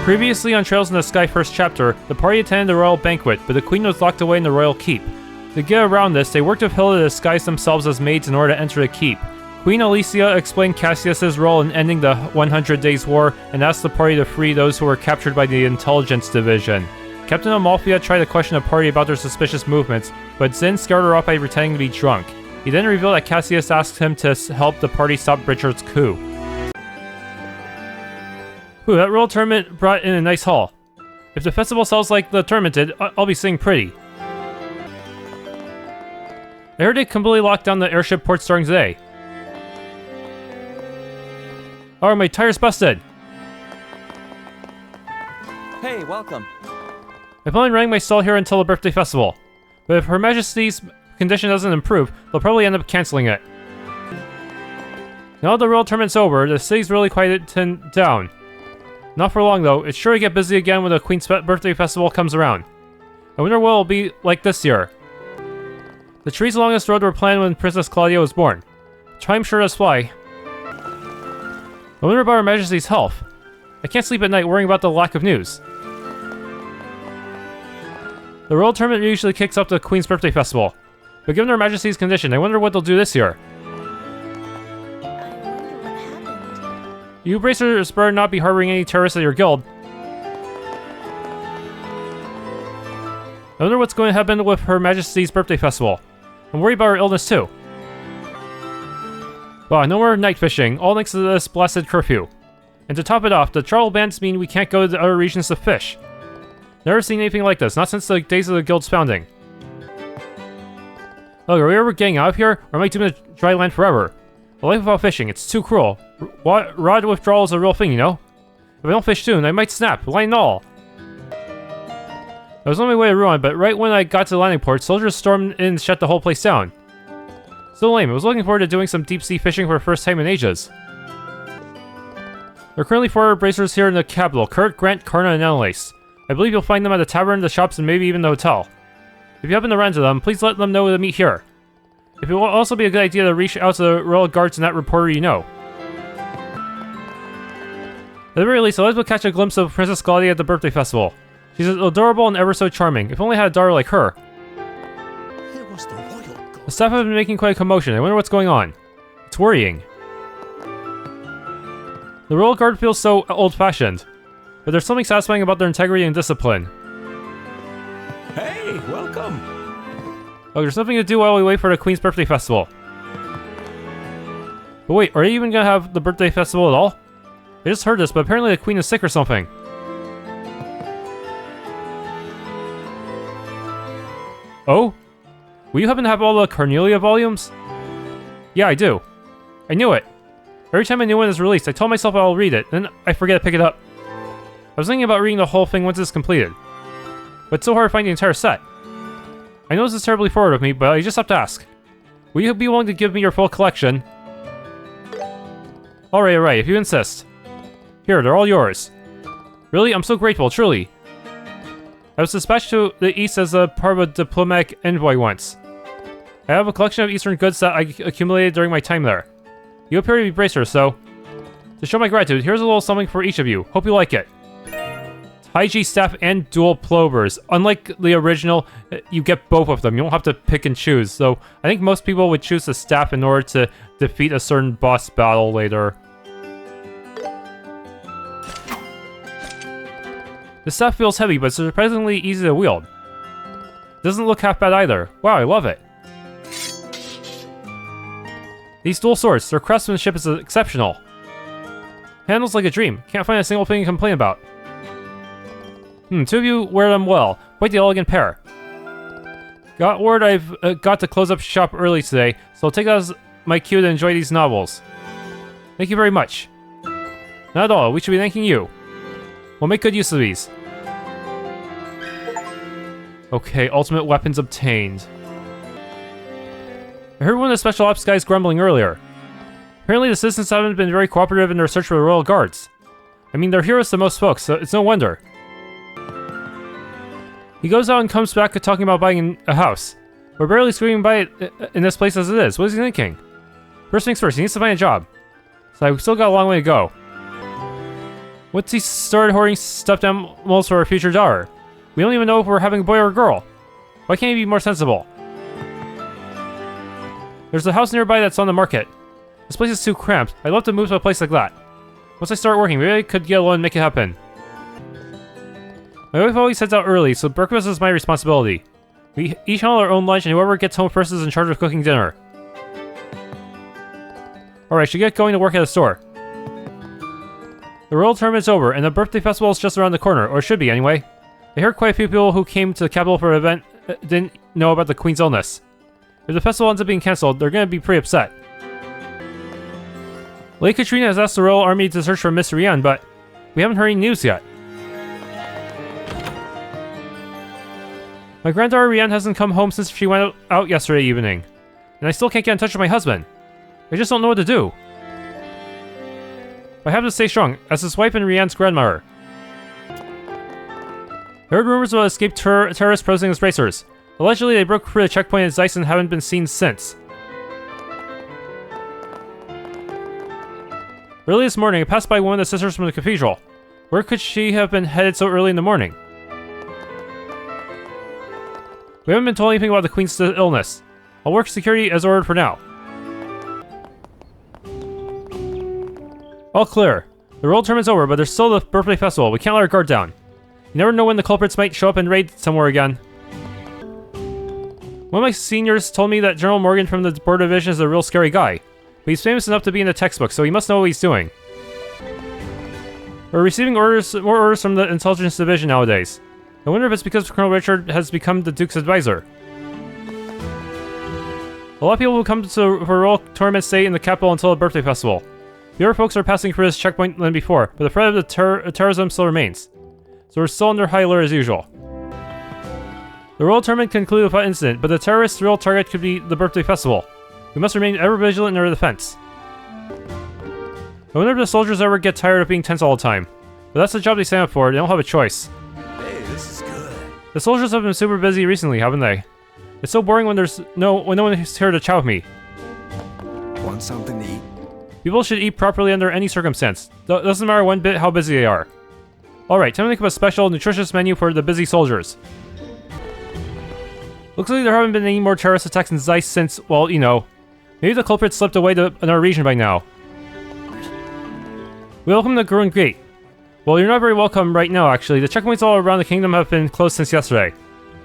Previously on Trails in the Sky first chapter, the party attended the royal banquet, but the queen was locked away in the royal keep. To get around this, they worked with Hilda to disguise themselves as maids in order to enter the keep. Queen Alicia explained Cassius's role in ending the 100 Days War and asked the party to free those who were captured by the Intelligence Division. Captain Amalfia tried to question the party about their suspicious movements, but Zin scared her off by pretending to be drunk. He then revealed that Cassius asked him to help the party stop Richard's coup. Ooh, that royal tournament brought in a nice haul. If the festival sells like the tournament did, I'll be sitting pretty. I heard they completely locked down the airship port starting today. Oh, my tire's busted! Hey, welcome. I plan on running my stall here until the birthday festival. But if Her Majesty's condition doesn't improve, they'll probably end up canceling it. Now that the royal tournament's over, the city's really quieted down. Not for long though, it's sure to get busy again when the Queen's birthday festival comes around. I wonder what it'll be like this year. The trees along this road were planned when Princess Claudia was born. Time sure does fly. I wonder about Her Majesty's health. I can't sleep at night worrying about the lack of news. The royal tournament usually kicks up the Queen's birthday festival, but given Her Majesty's condition, I wonder what they'll do this year. You bracers better not be harboring any terrorists at your guild. I wonder what's going to happen with Her Majesty's birthday festival. I'm worried about her illness too. Wow, no more night fishing, all thanks to this blasted curfew. And to top it off, the travel bans mean we can't go to the other regions to fish. Never seen anything like this, not since the days of the guild's founding. Look, are we ever getting out of here, or am I doomed to dry land forever? A life without fishing, it's too cruel. Rod withdrawal is a real thing, you know? If I don't fish soon, I might snap, line and all. I was on my way to Ruan, but right when I got to the landing port, soldiers stormed in and shut the whole place down. So lame, I was looking forward to doing some deep-sea fishing for the first time in ages. There are currently 4 bracers here in the capital, Kurt, Grant, Carna, and Anelace. I believe you'll find them at the tavern, the shops, and maybe even the hotel. If you happen to run into them, please let them know to meet here. It will also be a good idea to reach out to the royal guards and that reporter you know. At the very least, I'd like to catch a glimpse of Princess Claudia at the birthday festival. She's adorable and ever so charming. If only I had a daughter like her. The staff have been making quite a commotion. I wonder what's going on. It's worrying. The royal guard feels so old-fashioned, but there's something satisfying about their integrity and discipline. Hey, welcome. Oh, there's nothing to do while we wait for the Queen's birthday festival. But wait, are they even gonna have the birthday festival at all? I just heard this, but apparently the Queen is sick or something. Oh? Will you happen to have all the Cornelia volumes? Yeah, I do. I knew it. Every time a new one is released, I tell myself I'll read it, then I forget to pick it up. I was thinking about reading the whole thing once it's completed. But it's so hard to find the entire set. I know this is terribly forward of me, but I just have to ask. Will you be willing to give me your full collection? Alright, if you insist. Here, they're all yours. Really? I'm so grateful, truly. I was dispatched to the east as a part of a diplomatic envoy once. I have a collection of eastern goods that I accumulated during my time there. You appear to be bracers, so... To show my gratitude, here's a little something for each of you. Hope you like it. Taiji staff and dual plovers. Unlike the original, you get both of them. You don't have to pick and choose. So I think most people would choose the staff in order to defeat a certain boss battle later. The staff feels heavy, but surprisingly easy to wield. Doesn't look half bad either. Wow, I love it. These dual swords, their craftsmanship is exceptional. Handles like a dream. Can't find a single thing to complain about. Two of you wear them well. Quite the elegant pair. Got word I've got to close up shop early today, so I'll take that as my cue to enjoy these novels. Thank you very much. Not at all, we should be thanking you. We'll make good use of these. Okay, ultimate weapons obtained. I heard one of the special ops guys grumbling earlier. Apparently the citizens haven't been very cooperative in their search for the royal guards. I mean, they're heroes to most folks, so it's no wonder. He goes out and comes back to talking about buying a house. We're barely screaming by it in this place as it is. What is he thinking? First things first, he needs to find a job. So I've still got a long way to go. Once he started hoarding stuffed animals for our future daughter. We don't even know if we're having a boy or a girl. Why can't he be more sensible? There's a house nearby that's on the market. This place is too cramped. I'd love to move to a place like that. Once I start working, maybe I could get alone and make it happen. My wife always heads out early, so breakfast is my responsibility. We each handle our own lunch, and whoever gets home first is in charge of cooking dinner. Alright, should get going to work at the store. The Royal Tournament's over, and the birthday festival is just around the corner, or should be anyway. I heard quite a few people who came to the capital for an event didn't know about the Queen's illness. If the festival ends up being cancelled, they're gonna be pretty upset. Lady Katrina has asked the Royal Army to search for Miss Rian, but we haven't heard any news yet. My granddaughter Rian hasn't come home since she went out yesterday evening, and I still can't get in touch with my husband. I just don't know what to do. I have to stay strong, as his wife and Rian's grandmother. I heard rumors about escaped terrorists posing as racers. Allegedly, they broke through the checkpoint in Zeiss and haven't been seen since. Early this morning, I passed by one of the sisters from the cathedral. Where could she have been headed so early in the morning? We haven't been told anything about the Queen's illness. I'll work security as ordered for now. All clear. The Royal Tournament's over, but there's still the birthday festival. We can't let our guard down. You never know when the culprits might show up and raid somewhere again. One of my seniors told me that General Morgan from the Border Division is a real scary guy. But he's famous enough to be in the textbook, so he must know what he's doing. We're receiving more orders from the Intelligence Division nowadays. I wonder if it's because Colonel Richard has become the Duke's advisor. A lot of people who come for Royal Tournament stay in the capital until the birthday festival. The other folks are passing through this checkpoint than before, but the threat of the terrorism still remains. So we're still under high alert as usual. The Royal Tournament concluded without incident, but the terrorists' real target could be the birthday festival. We must remain ever vigilant in our defense. I wonder if the soldiers ever get tired of being tense all the time. But that's the job they sign up for, they don't have a choice. Hey, this is good. The soldiers have been super busy recently, haven't they? It's so boring when no one is here to chat with me. Want something to eat? People should eat properly under any circumstance. Doesn't matter one bit how busy they are. Alright, time to think of a special, nutritious menu for the busy soldiers. Looks like there haven't been any more terrorist attacks in Zeiss since, well, you know. Maybe the culprits slipped away to another region by now. Welcome to Gurune Gate. Well, you're not very welcome right now, actually. The checkpoints all around the kingdom have been closed since yesterday.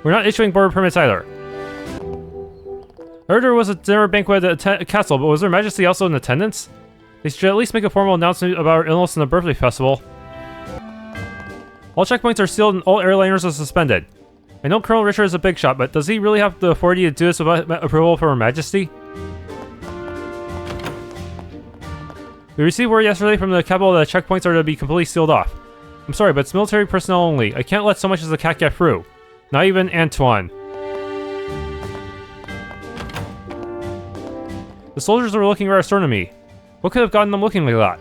We're not issuing border permits either. I heard there was a dinner banquet at the castle, but was Her Majesty also in attendance? They should at least make a formal announcement about our illness and the birthday festival. All checkpoints are sealed and all airliners are suspended. I know Colonel Richard is a big shot, but does he really have the authority to do this without approval from Her Majesty? We received word yesterday from the capital that checkpoints are to be completely sealed off. I'm sorry, but it's military personnel only. I can't let so much as a cat get through. Not even Antoine. The soldiers are looking rather stern to me. What could have gotten them looking like that?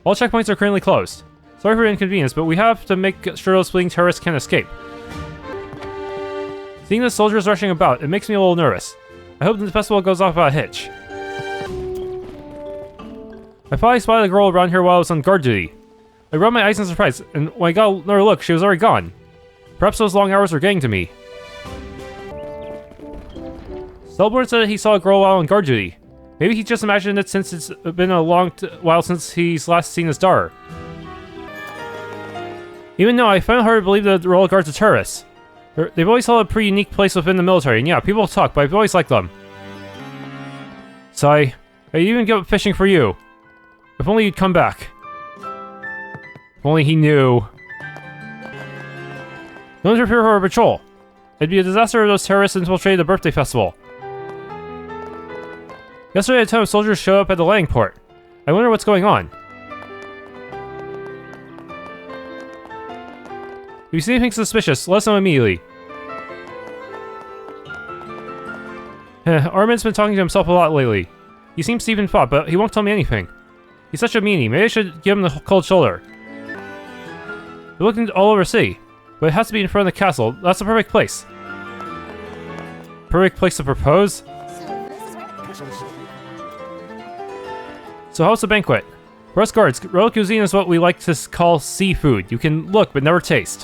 All checkpoints are currently closed. Sorry for the inconvenience, but we have to make sure those fleeing terrorists can't escape. Seeing the soldiers rushing about, it makes me a little nervous. I hope the festival goes off without a hitch. I thought I spotted a girl around here while I was on guard duty. I rubbed my eyes in surprise, and when I got another look, she was already gone. Perhaps those long hours were getting to me. Stelborn said that he saw a girl while on guard duty. Maybe he just imagined it since it's been a long while since he's last seen his daughter. Even though I find it hard to believe that the Royal Guards are terrorists. They've always held a pretty unique place within the military, and yeah, people talk, but I've always liked them. Sigh, I'd even give up fishing for you. If only you'd come back. If only he knew. Don't interfere with our patrol. It'd be a disaster if those terrorists infiltrated the birthday festival. Yesterday, a ton of soldiers showed up at the landing port. I wonder what's going on. If you see anything suspicious, let us know immediately. Armin's been talking to himself a lot lately. He seems to even thought, but he won't tell me anything. He's such a meanie. Maybe I should give him the cold shoulder. They're looking all over the city, but it has to be in front of the castle. That's the perfect place. Perfect place to propose? So how's the banquet? For us guards, royal cuisine is what we like to call seafood. You can look, but never taste.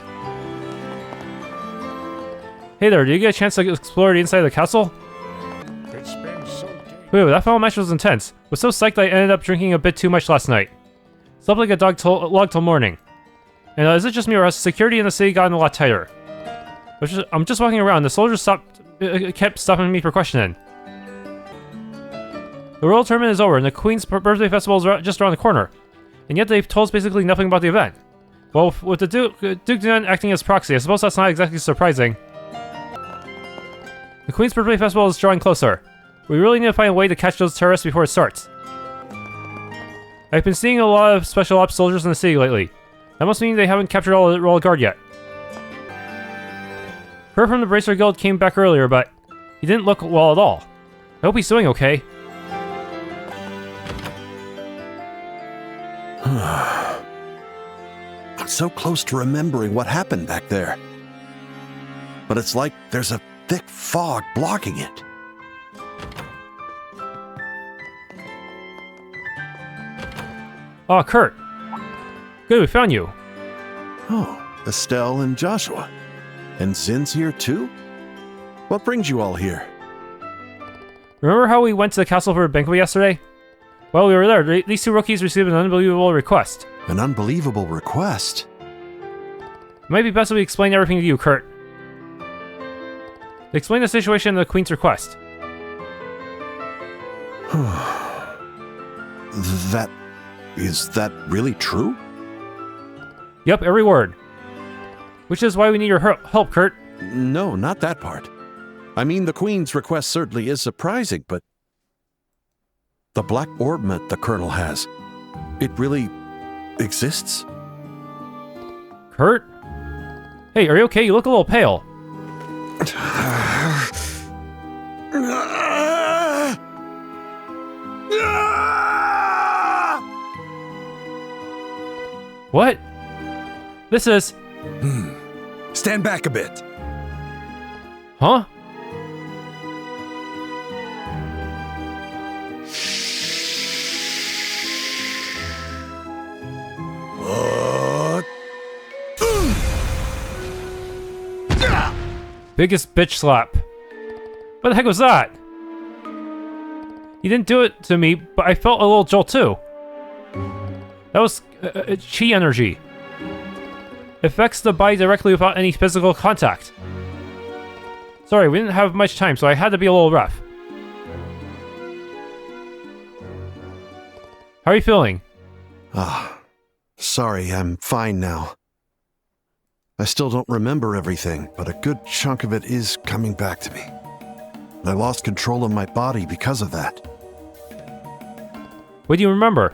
Hey there, did you get a chance to explore the inside of the castle? It's been so Wait, that final match was intense. Was so psyched I ended up drinking a bit too much last night. Slept like a log till morning. And is it just me or has security in the city gotten a lot tighter? I'm just walking around. The soldiers kept stopping me for questioning. The Royal Tournament is over, and the Queen's birthday festival is just around the corner. And yet they've told us basically nothing about the event. Well, with the Duke Nihon acting as proxy, I suppose that's not exactly surprising. The Queen's birthday festival is drawing closer. We really need to find a way to catch those terrorists before it starts. I've been seeing a lot of special ops soldiers in the city lately. That must mean they haven't captured all the Royal Guard yet. Heard from the Bracer Guild came back earlier, but he didn't look well at all. I hope he's doing okay. I'm so close to remembering what happened back there. But it's like there's a thick fog blocking it. Aw, Kurt. Good, we found you. Oh, Estelle and Joshua. And Zin's here too? What brings you all here? Remember how we went to the castle for a banquet yesterday? While we were there, these two rookies received an unbelievable request. An unbelievable request? It might be best if we explain everything to you, Kurt. Explain the situation and the Queen's request. Is that really true? Yep, every word. Which is why we need your help, Kurt. No, not that part. I mean, the Queen's request certainly is surprising, but... the black orbment the Colonel has, it really exists? Kurt? Hey, are you okay? You look a little pale. What? This is... Stand back a bit. Huh? Biggest bitch slap. What the heck was that? He didn't do it to me, but I felt a little jolt too. That was chi energy. It affects the body directly without any physical contact. Sorry, we didn't have much time, so I had to be a little rough. How are you feeling? Sorry, I'm fine now. I still don't remember everything, but a good chunk of it is coming back to me. I lost control of my body because of that. What do you remember?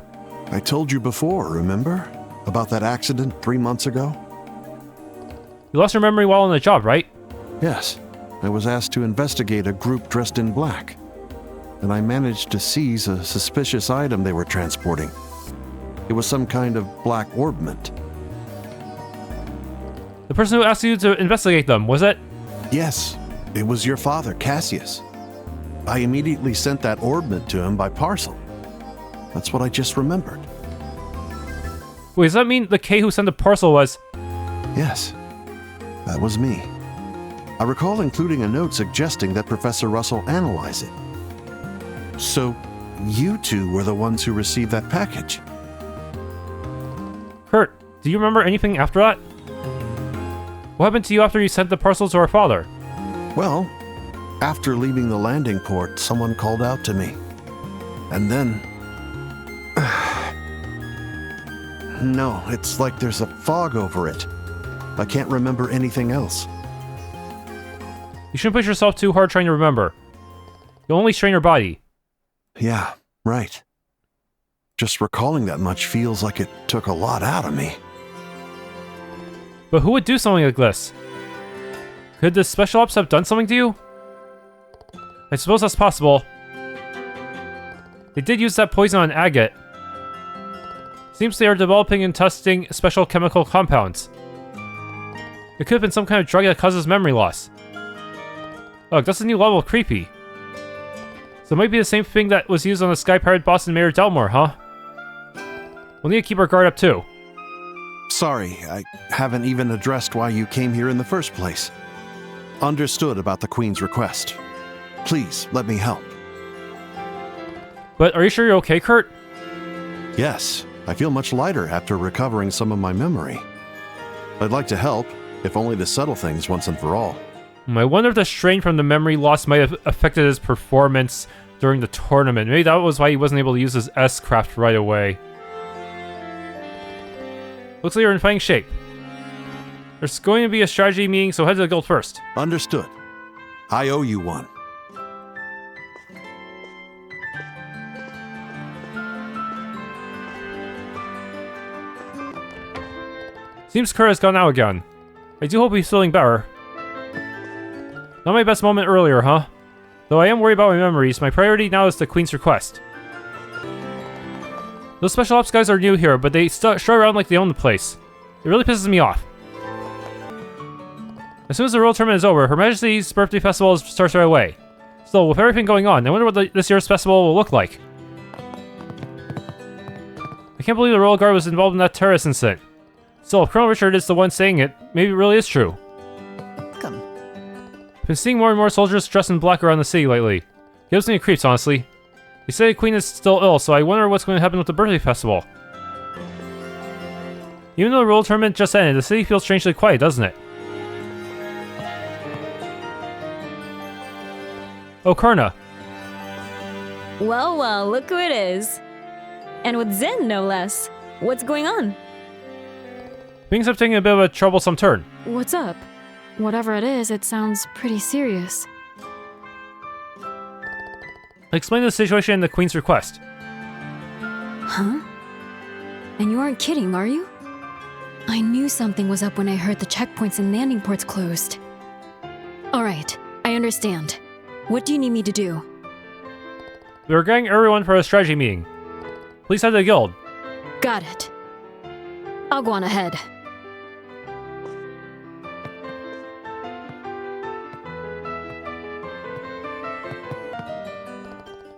I told you before, remember? About that accident 3 months ago? You lost your memory while on the job, right? Yes. I was asked to investigate a group dressed in black, and I managed to seize a suspicious item they were transporting. It was some kind of black orbment. The person who asked you to investigate them, was it? Yes, it was your father, Cassius. I immediately sent that orbment to him by parcel. That's what I just remembered. Wait, does that mean the K who sent the parcel was... Yes, that was me. I recall including a note suggesting that Professor Russell analyze it. So, you two were the ones who received that package. Kurt, do you remember anything after that? What happened to you after you sent the parcel to our father? Well, after leaving the landing port, someone called out to me. And then... no, it's like there's a fog over it. I can't remember anything else. You shouldn't push yourself too hard trying to remember. You'll only strain your body. Yeah, right. Just recalling that much feels like it took a lot out of me. But who would do something like this? Could the special ops have done something to you? I suppose that's possible. They did use that poison on Agate. Seems they are developing and testing special chemical compounds. It could have been some kind of drug that causes memory loss. Look, that's a new level of creepy. So it might be the same thing that was used on the Sky Pirate boss in Mayor Delmore, huh? We'll need to keep our guard up too. Sorry, I haven't even addressed why you came here in the first place. Understood about the Queen's request. Please, let me help. But are you sure you're okay, Kurt? Yes, I feel much lighter after recovering some of my memory. I'd like to help, if only to settle things once and for all. I wonder if the strain from the memory loss might have affected his performance during the tournament. Maybe that was why he wasn't able to use his S-craft right away. Looks like you're in fighting shape. There's going to be a strategy meeting, so head to the guild first. Understood. I owe you one. Seems Kurt has gone out again. I do hope he's feeling better. Not my best moment earlier, huh? Though I am worried about my memories, my priority now is the Queen's request. Those special ops guys are new here, but they strut around like they own the place. It really pisses me off. As soon as the Royal Tournament is over, Her Majesty's birthday festival starts right away. Still, with everything going on, I wonder what this year's festival will look like. I can't believe the Royal Guard was involved in that terrorist incident. Still, if Colonel Richard is the one saying it, maybe it really is true. Come. I've been seeing more and more soldiers dressed in black around the city lately. Gives me the creeps, honestly. They say the Queen is still ill, so I wonder what's going to happen with the birthday festival. Even though the Royal Tournament just ended, the city feels strangely quiet, doesn't it? Oh, Carna. Well, well, look who it is. And with Zen, no less. What's going on? Things have taken a bit of a troublesome turn. What's up? Whatever it is, it sounds pretty serious. Explain the situation and the Queen's request. Huh? And you aren't kidding, are you? I knew something was up when I heard the checkpoints and landing ports closed. Alright, I understand. What do you need me to do? We're getting everyone for a strategy meeting. Please head to the guild. Got it. I'll go on ahead.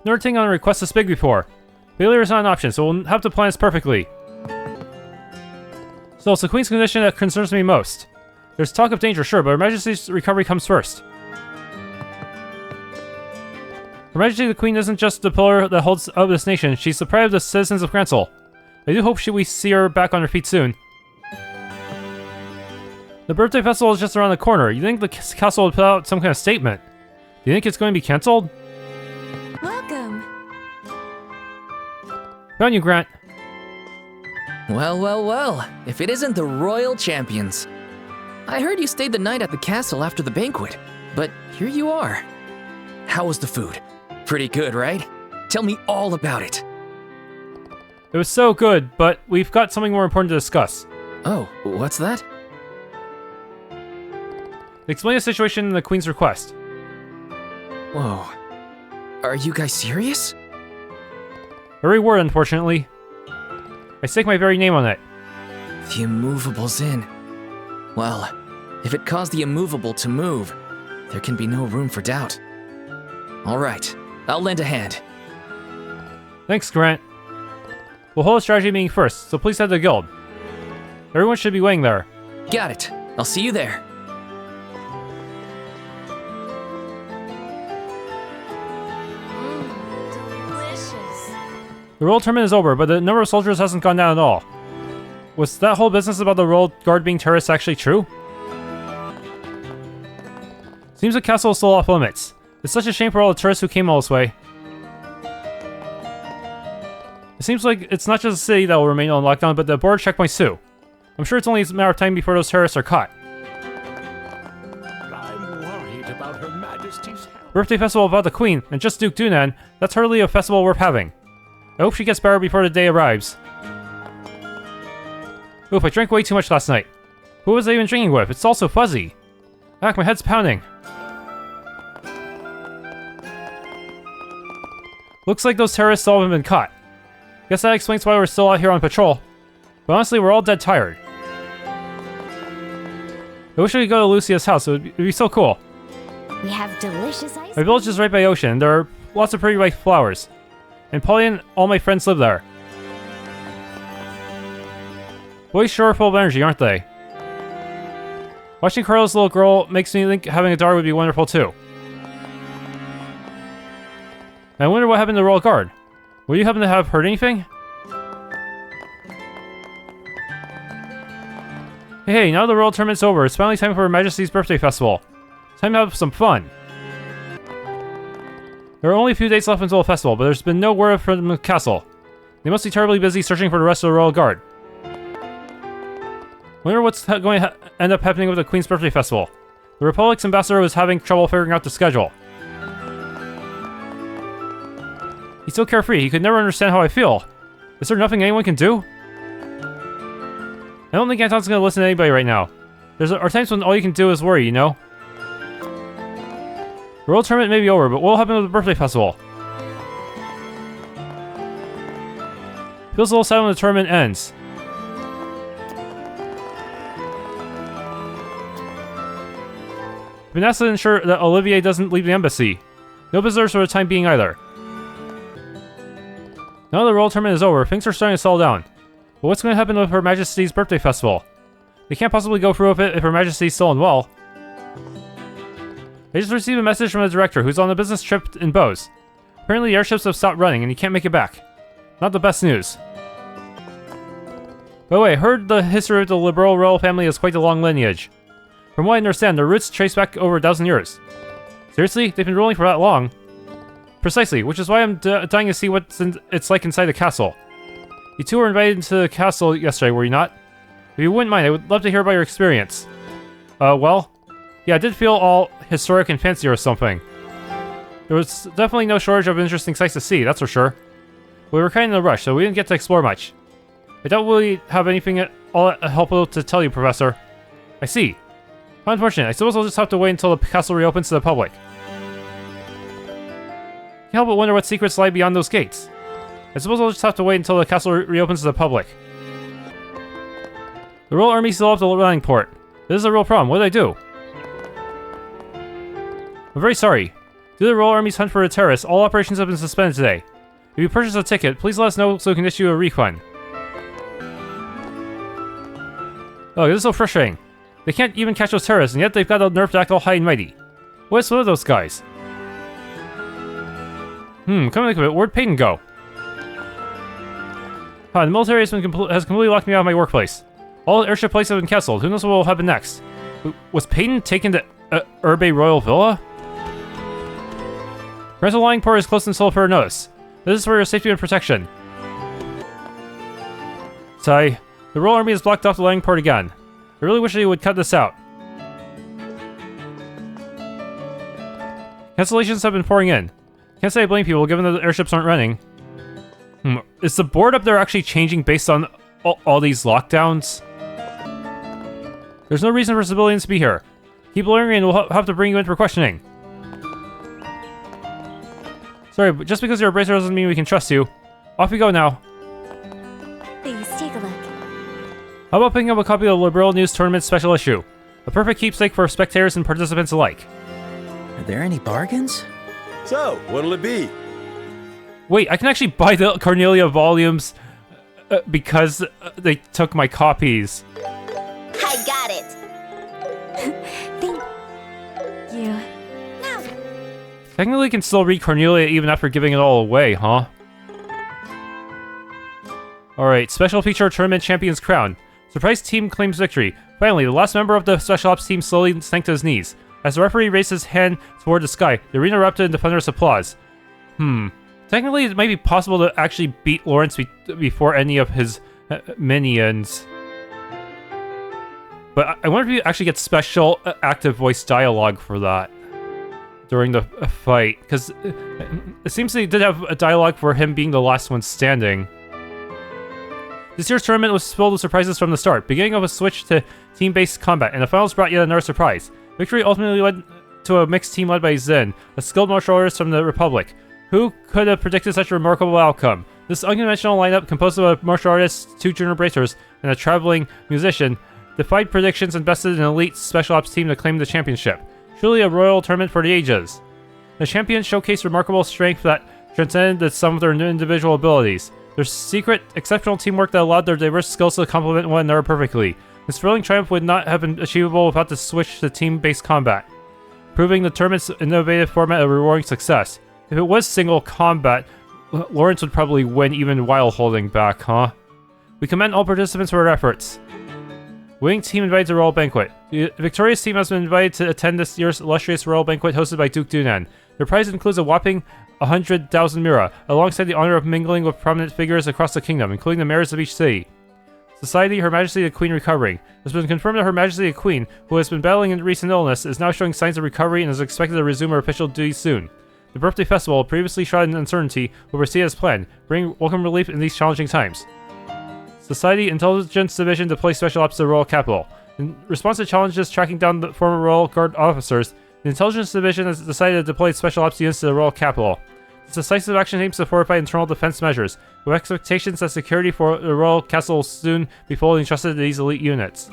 Never taken on a request this big before. Failure is not an option, so we'll have to plan this perfectly. So it's the Queen's condition that concerns me most. There's talk of danger, sure, but Her Majesty's recovery comes first. Her Majesty the Queen isn't just the pillar that holds up this nation, she's the pride of the citizens of Grancel. I do hope we see her back on her feet soon. The birthday festival is just around the corner. You think the castle would put out some kind of statement? Do you think it's going to be cancelled? Welcome. Good on you, Grant. Well, well, well, if it isn't the Royal Champions. I heard you stayed the night at the castle after the banquet, but here you are. How was the food? Pretty good, right? Tell me all about it. It was so good, but we've got something more important to discuss. Oh, what's that? Explain the situation and the Queen's request. Whoa. Are you guys serious? Very word, unfortunately. I stake my very name on it. The immovable's in. Well, if it caused the immovable to move, there can be no room for doubt. All right, I'll lend a hand. Thanks, Grant. We'll hold a strategy meeting first, so please head to the guild. Everyone should be waiting there. Got it. I'll see you there. The Royal Tournament is over, but the number of soldiers hasn't gone down at all. Was that whole business about the Royal Guard being terrorists actually true? Seems the castle is still off limits. It's such a shame for all the tourists who came all this way. It seems like it's not just the city that will remain on lockdown, but the border checkpoints too. I'm sure it's only a matter of time before those terrorists are caught. I'm worried about Her Majesty's health. Birthday festival about the Queen, and just Duke Dunan, that's hardly a festival worth having. I hope she gets better before the day arrives. Oof, I drank way too much last night. Who was I even drinking with? It's all so fuzzy. Heck, my head's pounding. Looks like those terrorists all haven't been caught. Guess that explains why we're still out here on patrol. But honestly, we're all dead tired. I wish I could go to Lucia's house, it'd be so cool. We have delicious ice. My village is right by ocean, and there are lots of pretty white flowers. And Polly and all my friends live there. Boys sure are full of energy, aren't they? Watching Carla's little girl makes me think having a daughter would be wonderful too. I wonder what happened to the Royal Guard. Will you happen to have heard anything? Hey, now the Royal Tournament's over, it's finally time for Her Majesty's Birthday Festival. Time to have some fun. There are only a few days left until the festival, but there's been no word from the castle. They must be terribly busy searching for the rest of the Royal Guard. Wonder what's going to end up happening with the Queen's Birthday Festival. The Republic's ambassador was having trouble figuring out the schedule. He's so carefree, he could never understand how I feel. Is there nothing anyone can do? I don't think Anton's gonna listen to anybody right now. There are times when all you can do is worry, you know? The World Tournament may be over, but what'll happen with the Birthday Festival? Feels a little sad when the tournament ends. I've been asked to ensure that Olivier doesn't leave the embassy. No visitors for the time being either. Now that the Royal Tournament is over, things are starting to settle down. But what's going to happen with Her Majesty's Birthday Festival? They can't possibly go through with it if Her Majesty's still unwell. I just received a message from the director, who's on a business trip in Bose. Apparently the airships have stopped running and he can't make it back. Not the best news. By the way, I heard the history of the Liberl royal family is quite a long lineage. From what I understand, their roots trace back over 1,000 years. Seriously? They've been ruling for that long? Precisely, which is why I'm dying to see what it's like inside the castle. You two were invited into the castle yesterday, were you not? If you wouldn't mind, I would love to hear about your experience. Well, yeah, I did feel all historic and fancy or something. There was definitely no shortage of interesting sights to see, that's for sure. We were kind of in a rush, so we didn't get to explore much. I don't really have anything at all helpful to tell you, Professor. I see. How unfortunate. I suppose I'll just have to wait until the castle reopens to the public. Can't help but wonder what secrets lie beyond those gates. I suppose I'll just have to wait until the castle reopens to the public. The Royal Army still have the landing port. This is a real problem. What did I do? I'm very sorry. Due to the Royal Army's hunt for the terrorists, all operations have been suspended today. If you purchase a ticket, please let us know so we can issue a refund. Oh, this is so frustrating. They can't even catch those terrorists, and yet they've got a nerve to act all high and mighty. What's one of those guys? Come to think of it, where'd Peyton go? The military has completely locked me out of my workplace. All airship places have been cancelled. Who knows what will happen next? Was Peyton taken to Erbe Royal Villa? Grancel lying port is close until further notice. This is for your safety and protection. Sigh. The Royal Army has blocked off the landing port again. I really wish they would cut this out. Cancellations have been pouring in. Can't say I blame people given that the airships aren't running. Is the board up there actually changing based on all these lockdowns? There's no reason for civilians to be here. Keep lowering and we'll have to bring you in for questioning. Sorry, but just because you're a bracer doesn't mean we can trust you. Off you go now. Please take a look. How about picking up a copy of the Liberl News Tournament Special Issue? A perfect keepsake for spectators and participants alike. Are there any bargains? So, what'll it be? Wait, I can actually buy the Cornelia volumes because they took my copies. I got it. Thank you. Technically, you can still read Cornelia even after giving it all away, huh? Alright, special feature Tournament Champion's Crown. Surprise team claims victory. Finally, the last member of the Special Ops team slowly sank to his knees. As the referee raised his hand toward the sky, the arena erupted in thunderous applause. Technically, it might be possible to actually beat Lawrence before any of his minions. But I wonder if you actually get special active voice dialogue for that during the fight, because it seems they did have a dialogue for him being the last one standing. This year's tournament was filled with surprises from the start, beginning of a switch to team-based combat, and the finals brought yet another surprise. Victory ultimately led to a mixed team led by Zen, a skilled martial artist from the Republic. Who could have predicted such a remarkable outcome? This unconventional lineup, composed of a martial artist, 2 junior bracers, and a traveling musician, defied predictions and bested an elite special ops team to claim the championship. Truly a royal tournament for the ages. The champions showcased remarkable strength that transcended the sum of their individual abilities. Their secret, exceptional teamwork that allowed their diverse skills to complement one another perfectly. This thrilling triumph would not have been achievable without the switch to team-based combat, proving the tournament's innovative format a rewarding success. If it was single combat, Lawrence would probably win even while holding back, huh? We commend all participants for their efforts. Winning team invited to Royal Banquet. The victorious team has been invited to attend this year's illustrious Royal Banquet hosted by Duke Dunan. Their prize includes a whopping 100,000 mira, alongside the honor of mingling with prominent figures across the kingdom, including the mayors of each city. Society, Her Majesty the Queen recovering. It has been confirmed that Her Majesty the Queen, who has been battling a recent illness, is now showing signs of recovery and is expected to resume her official duties soon. The birthday festival, previously shrouded in uncertainty, will proceed as planned, bringing welcome relief in these challenging times. Society Intelligence Division deploys special ops to the Royal Capital. In response to challenges tracking down the former Royal Guard officers, the Intelligence Division has decided to deploy special ops units to the Royal Capital. This decisive action aims to fortify internal defense measures, with expectations that security for the Royal Castle will soon be fully entrusted to these elite units.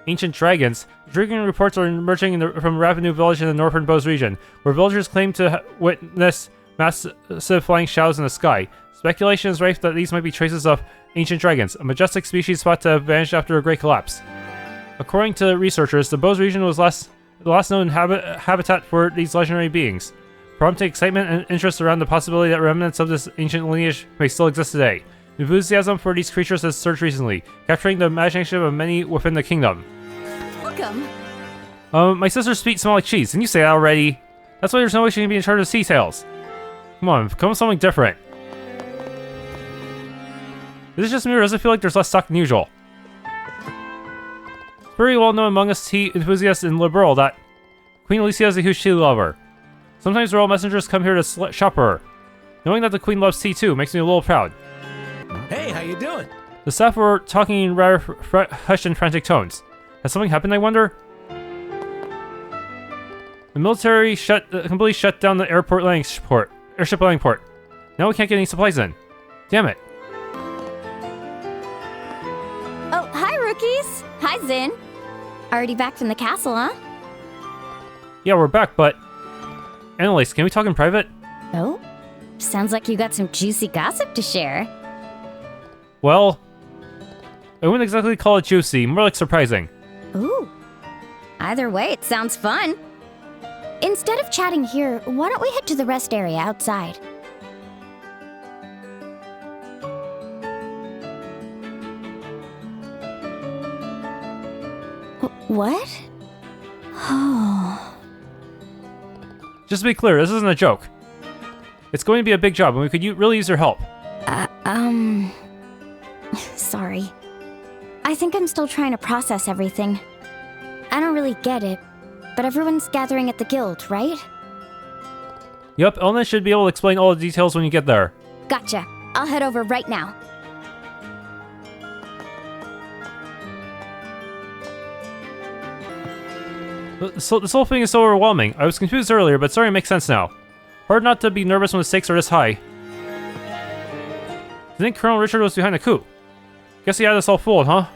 Ancient Dragons. Intriguing reports are emerging from Ravenu Village in the Northern Bose region, where villagers claim to witness massive flying shadows in the sky. Speculation is rife that these might be traces of ancient dragons, a majestic species thought to have vanished after a great collapse. According to researchers, the Bose region was the last known habitat for these legendary beings, prompting excitement and interest around the possibility that remnants of this ancient lineage may still exist today. Enthusiasm for these creatures has surged recently, capturing the imagination of many within the kingdom. Welcome. My sister's feet smell like cheese. Didn't you say that already? That's why there's no way she can be in charge of sea tails. Come on, come with something different. Is it just me, or does it feel like there's less stock than usual? It's very well known among us tea enthusiasts in Liberl that Queen Alicia is a huge tea lover. Sometimes royal messengers come here to shop for her. Knowing that the Queen loves tea too makes me a little proud. Hey, how you doing? The staff were talking in rather hushed and frantic tones. Has something happened, I wonder? The military completely shut down the airship landing port. Now we can't get any supplies in. Damn it. Oh, hi, rookies. Hi, Zin. Already back from the castle, huh? Yeah, we're back, but... Anelace, can we talk in private? Oh? Sounds like you got some juicy gossip to share. Well... I wouldn't exactly call it juicy, more like surprising. Ooh. Either way, it sounds fun. Instead of chatting here, why don't we head to the rest area outside? What? Oh. Just to be clear, this isn't a joke. It's going to be a big job, and we could really use your help. Sorry. I think I'm still trying to process everything. I don't really get it, but everyone's gathering at the guild, right? Yup, Elna should be able to explain all the details when you get there. Gotcha. I'll head over right now. So this whole thing is so overwhelming. I was confused earlier, but starting to make sense now. Hard not to be nervous when the stakes are this high. I think Colonel Richard was behind the coup. Guess he had us all fooled, huh?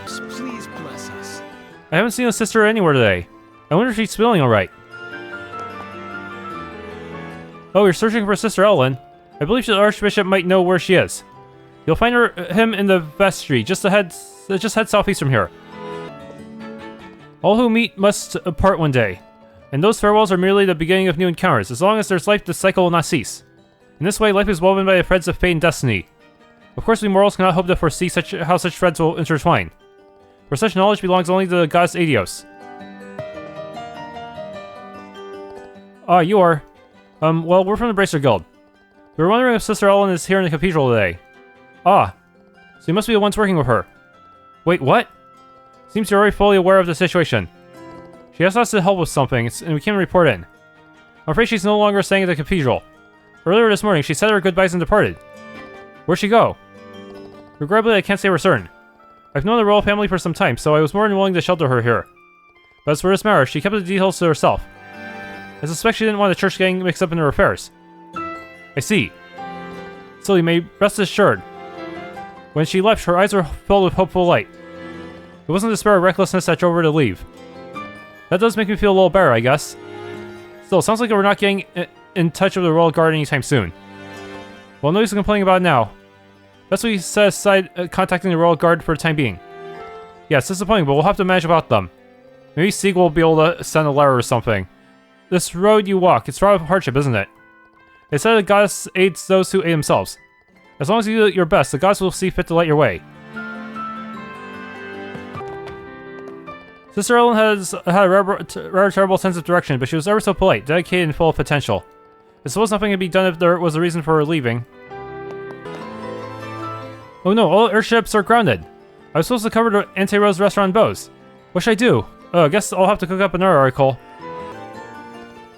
Please bless us. I haven't seen a sister anywhere today. I wonder if she's feeling alright. Oh, you're searching for Sister Ellen. I believe the Archbishop might know where she is. You'll find him in the vestry, just head southeast from here. All who meet must part one day, and those farewells are merely the beginning of new encounters. As long as there's life, the cycle will not cease. In this way, life is woven by the threads of fate and destiny. Of course, we mortals cannot hope to foresee how such threads will intertwine, for such knowledge belongs only to the goddess Adios. Ah, you are. Well, we're from the Bracer Guild. We were wondering if Sister Ellen is here in the cathedral today. Ah, so you must be the ones working with her. Wait, what? Seems you're already fully aware of the situation. She asked us to help with something, and we came to report in. I'm afraid she's no longer staying at the cathedral. Earlier this morning, she said her goodbyes and departed. Where'd she go? Regrettably, I can't say for certain. I've known the royal family for some time, so I was more than willing to shelter her here. But as for this matter, she kept the details to herself. I suspect she didn't want the church getting mixed up in her affairs. I see. Still, you may rest assured. When she left, her eyes were filled with hopeful light. It wasn't despair or recklessness that drove her to leave. That does make me feel a little better, I guess. Still, it sounds like we're not getting in touch with the Royal Guard anytime soon. Well, no use in complaining about it now. That's what we set aside contacting the Royal Guard for the time being. Yeah, it's disappointing, but we'll have to manage without them. Maybe Sieg will be able to send a letter or something. This road you walk, it's fraught with hardship, isn't it? They said the goddess aids those who aid themselves. As long as you do your best, the goddess will see fit to light your way. Sister Ellen had a rather terrible sense of direction, but she was ever so polite, dedicated, and full of potential. I suppose nothing could be done if there was a reason for her leaving. Oh no, all airships are grounded. I was supposed to cover the Anti-Rose restaurant in Bose. What should I do? I guess I'll have to cook up another article.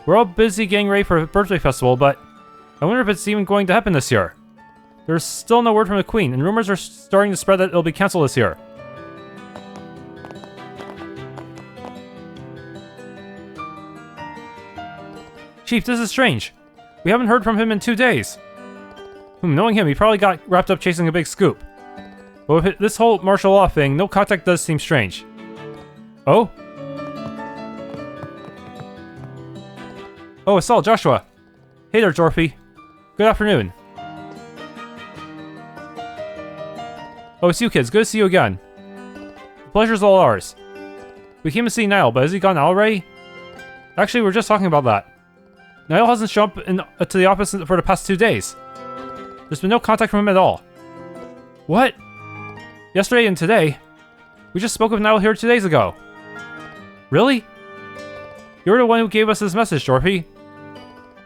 We're all busy getting ready for a birthday festival, but I wonder if it's even going to happen this year. There's still no word from the Queen, and rumors are starting to spread that it'll be cancelled this year. Chief, this is strange. We haven't heard from him in 2 days. Knowing him, he probably got wrapped up chasing a big scoop. But with this whole martial law thing, no contact does seem strange. Oh? Oh, Estelle, Joshua. Hey there, Dorothy. Good afternoon. Oh, it's you kids. Good to see you again. The pleasure's all ours. We came to see Nial, but has he gone out already? Actually, we were just talking about that. Nial hasn't shown up to the office for the past 2 days. There's been no contact from him at all. What? Yesterday and today? We just spoke with Nial here 2 days ago. Really? You're the one who gave us this message, Dorothy.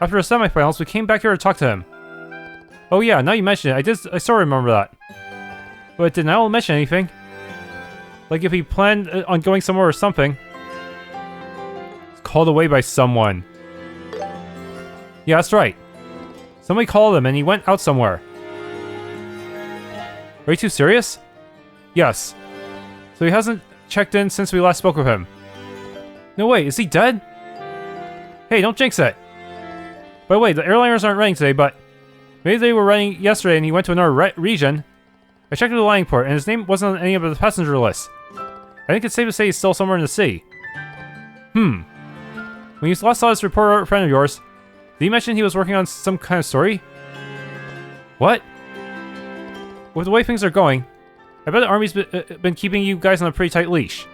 After the semifinals, we came back here to talk to him. Oh yeah, now you mention it, I sort of remember that. But did Nial mention anything? Like if he planned on going somewhere or something? He's called away by someone. Yeah, that's right. Somebody called him and he went out somewhere. Are you too serious? Yes. So he hasn't checked in since we last spoke with him. No way, is he dead? Hey, don't jinx it. By the way, the airliners aren't running today, but maybe they were running yesterday and he went to another region. I checked with the landing port and his name wasn't on any of the passenger lists. I think it's safe to say he's still somewhere in the sea. When you last saw this reporter friend of yours, did he mention he was working on some kind of story? What? With the way things are going, I bet the army's been keeping you guys on a pretty tight leash.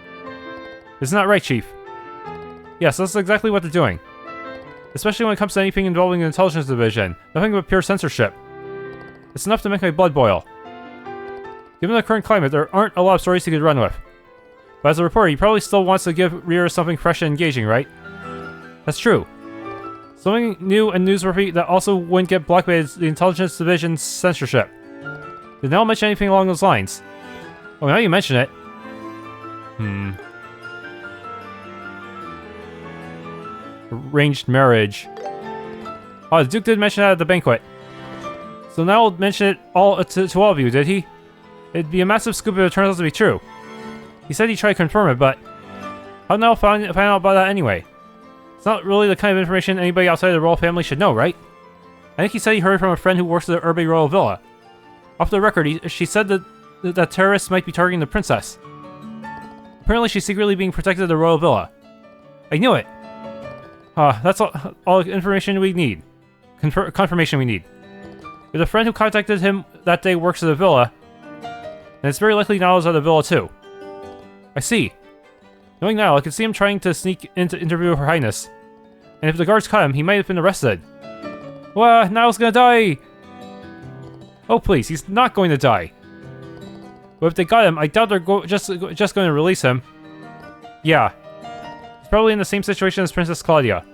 Isn't that right, Chief? Yes, that's exactly what they're doing. Especially when it comes to anything involving the intelligence division. Nothing but pure censorship. It's enough to make my blood boil. Given the current climate, there aren't a lot of stories he could run with. But as a reporter, he probably still wants to give readers something fresh and engaging, right? That's true. Something new and newsworthy that also wouldn't get blocked by the intelligence division's censorship. Did Nial mention anything along those lines? Oh, now you mention it. Arranged marriage. Oh, the Duke did mention that at the banquet. So Nial mentioned it all to all of you, did he? It'd be a massive scoop if it turns out to be true. He said he tried to confirm it, but how'd Nial find out about that anyway? It's not really the kind of information anybody outside the royal family should know, right? I think he said he heard from a friend who works at the Erbe Royal Villa. Off the record, she said that terrorists might be targeting the princess. Apparently she's secretly being protected at the Royal Villa. I knew it! That's all information we need. Confirmation we need. If the friend who contacted him that day works at the villa, then it's very likely Nial is at the villa too. I see. Knowing Nial, I could see him trying to sneak in to interview Her Highness. And if the guards caught him, he might have been arrested. Wah, Nial's gonna die! Oh please, he's not going to die. But if they got him, I doubt they're just going to release him. Yeah. He's probably in the same situation as Princess Claudia.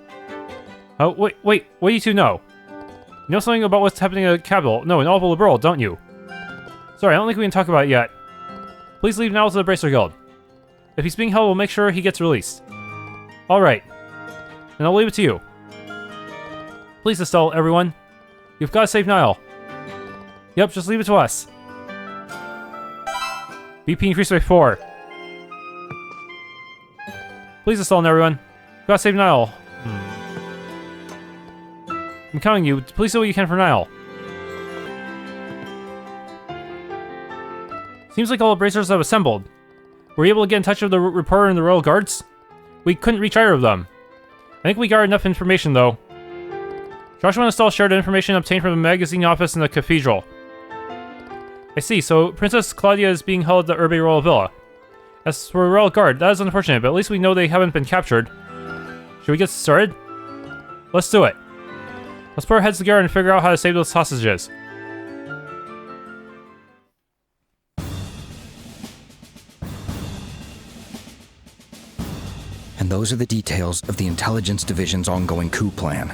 Oh, wait, what do you two know? You know something about what's happening at the capital? No, in all of Liberl, don't you? Sorry, I don't think we can talk about it yet. Please leave Nial to the Bracer Guild. If he's being held, we'll make sure he gets released. Alright. And I'll leave it to you. Please, Estelle, everyone. You've got to save Nial. Yep, just leave it to us. BP increased by 4. Please, Estelle and everyone. You've got to save Nial. I'm counting you. Please do what you can for Nial. Seems like all the bracers have assembled. Were you able to get in touch with the reporter and the Royal Guards? We couldn't reach either of them. I think we got enough information, though. Joshua and Estelle shared information obtained from the magazine office in the cathedral. I see, so Princess Claudia is being held at the Erbe Royal Villa. As for the Royal Guard, that is unfortunate, but at least we know they haven't been captured. Should we get started? Let's do it. Let's put our heads together and figure out how to save those hostages. And those are the details of the Intelligence Division's ongoing coup plan.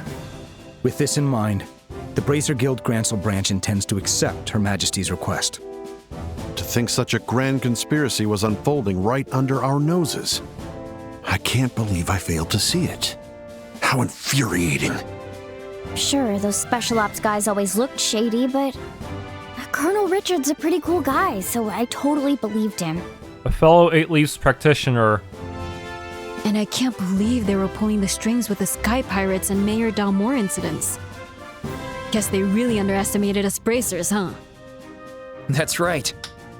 With this in mind, the Bracer Guild Grancel branch intends to accept Her Majesty's request. To think such a grand conspiracy was unfolding right under our noses. I can't believe I failed to see it. How infuriating. Sure, those special ops guys always looked shady, but Colonel Richard's a pretty cool guy, so I totally believed him. A fellow Eight Leaves practitioner. And I can't believe they were pulling the strings with the Sky Pirates and Mayor Dalmore incidents. Guess they really underestimated us bracers, huh? That's right.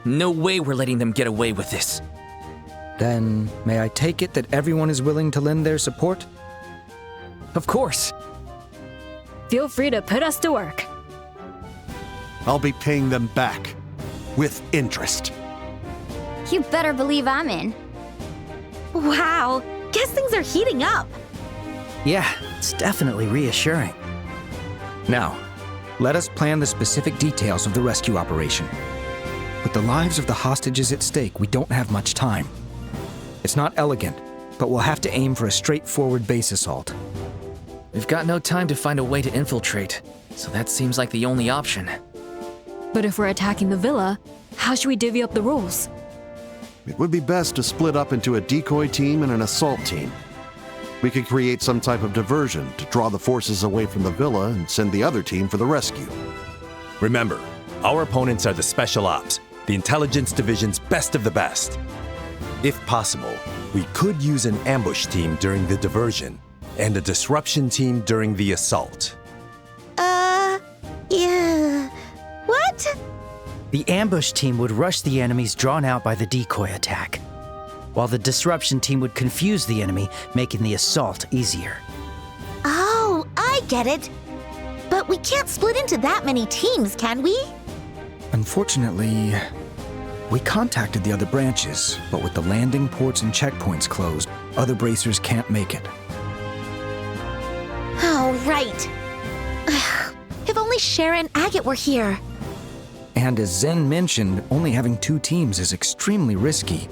No way we're letting them get away with this. Then, may I take it that everyone is willing to lend their support? Of course. Feel free to put us to work. I'll be paying them back. With interest. You better believe I'm in. Wow, guess things are heating up. Yeah, it's definitely reassuring. Now, let us plan the specific details of the rescue operation. With the lives of the hostages at stake, we don't have much time. It's not elegant, but we'll have to aim for a straightforward base assault. We've got no time to find a way to infiltrate, so that seems like the only option. But if we're attacking the villa, how should we divvy up the roles? It would be best to split up into a decoy team and an assault team. We could create some type of diversion to draw the forces away from the villa and send the other team for the rescue. Remember, our opponents are the Special Ops, the Intelligence Division's best of the best. If possible, we could use an ambush team during the diversion and a disruption team during the assault. Yeah. What? The ambush team would rush the enemies drawn out by the decoy attack, while the disruption team would confuse the enemy, making the assault easier. Oh, I get it. But we can't split into that many teams, can we? Unfortunately, we contacted the other branches, but with the landing ports and checkpoints closed, other bracers can't make it. Oh, right. If only Shara and Agate were here. And as Zen mentioned, only having 2 teams is extremely risky.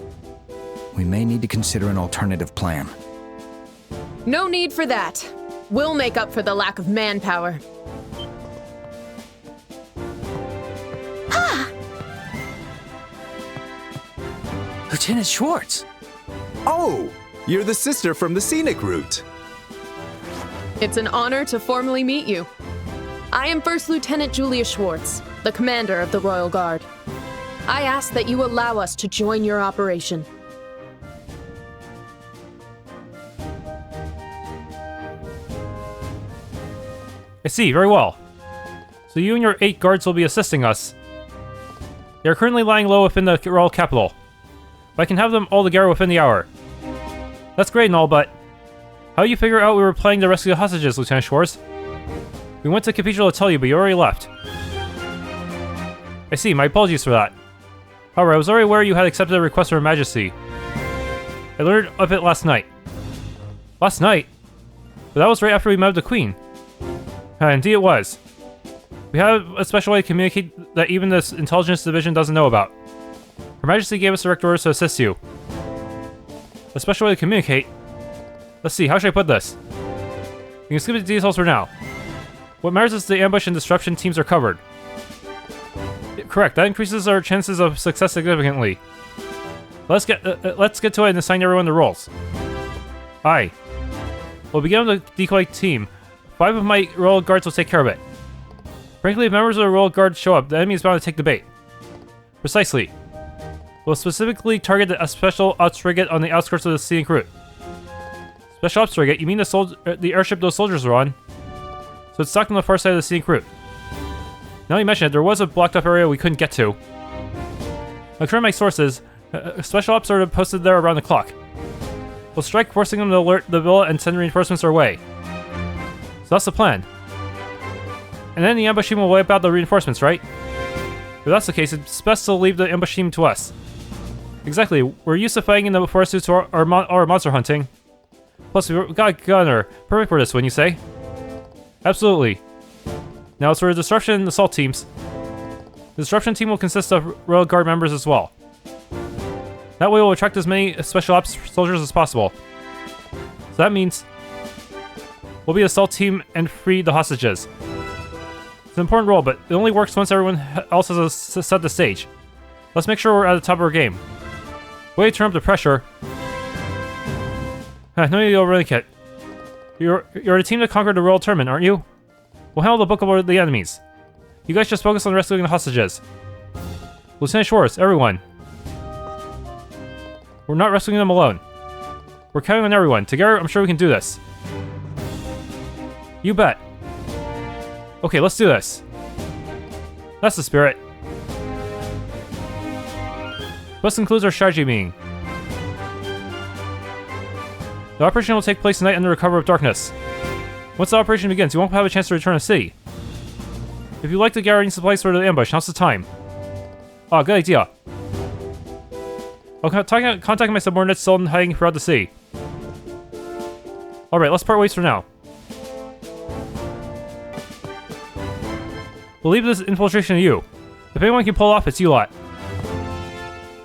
We may need to consider an alternative plan. No need for that. We'll make up for the lack of manpower. Lieutenant Schwartz! Oh, you're the sister from the scenic route. It's an honor to formally meet you. I am First Lieutenant Julia Schwartz, the commander of the Royal Guard. I ask that you allow us to join your operation. I see, very well. So you and your 8 guards will be assisting us. They are currently lying low within the royal capital. But I can have them all together within the hour. That's great and all, but how did you figure out we were planning to rescue the hostages, Lieutenant Schwartz? We went to Cathedral to tell you, but you already left. I see, my apologies for that. However, I was already aware you had accepted a request from Her Majesty. I learned of it last night. Last night? But that was right after we met with the Queen. Indeed it was. We have a special way to communicate that even this Intelligence Division doesn't know about. Her Majesty gave us direct orders to assist you. A special way to communicate? Let's see, how should I put this? You can skip the details for now. What matters is the ambush and disruption teams are covered. Correct, that increases our chances of success significantly. Let's get to it and assign everyone the roles. Aye. We'll begin with the decoy team. 5 of my Royal Guards will take care of it. Frankly, if members of the Royal Guard show up, the enemy is bound to take the bait. Precisely. We'll specifically target a special ops frigate on the outskirts of the scenic route. Special ops frigate? You mean the airship those soldiers were on? So it's docked on the far side of the scenic route. Now you mention it, there was a blocked up area we couldn't get to. According to my sources, special ops are posted there around the clock. We'll strike, forcing them to alert the villa and send reinforcements our way. So that's the plan. And then the ambush team will wipe out the reinforcements, right? If that's the case, it's best to leave the ambush team to us. Exactly, we're used to fighting in the forest due to our monster hunting. Plus, we've got a gunner. Perfect for this, wouldn't you say? Absolutely. Now it's for the Disruption and Assault teams. The Disruption team will consist of Royal Guard members as well. That way we'll attract as many Special Ops soldiers as possible. So that means we'll be the Assault team and free the hostages. It's an important role, but it only works once everyone else has set the stage. Let's make sure we're at the top of our game. Way to turn up the pressure. No, you don't really kit. You're the team that conquered the Royal Tournament, aren't you? We'll handle the book of the enemies. You guys just focus on rescuing the hostages. Lieutenant Schwartz, everyone. We're not rescuing them alone. We're counting on everyone. Together, I'm sure we can do this. You bet. Okay, let's do this. That's the spirit. This concludes our strategy meeting. The operation will take place tonight under the cover of darkness. Once the operation begins, you won't have a chance to return to the city. If you'd like to gather any supplies for the ambush, now's the time. Oh, good idea. I'll contact my subordinates still hiding throughout the city. Alright, let's part ways for now. We'll leave this infiltration to you. If anyone can pull off, it's you lot.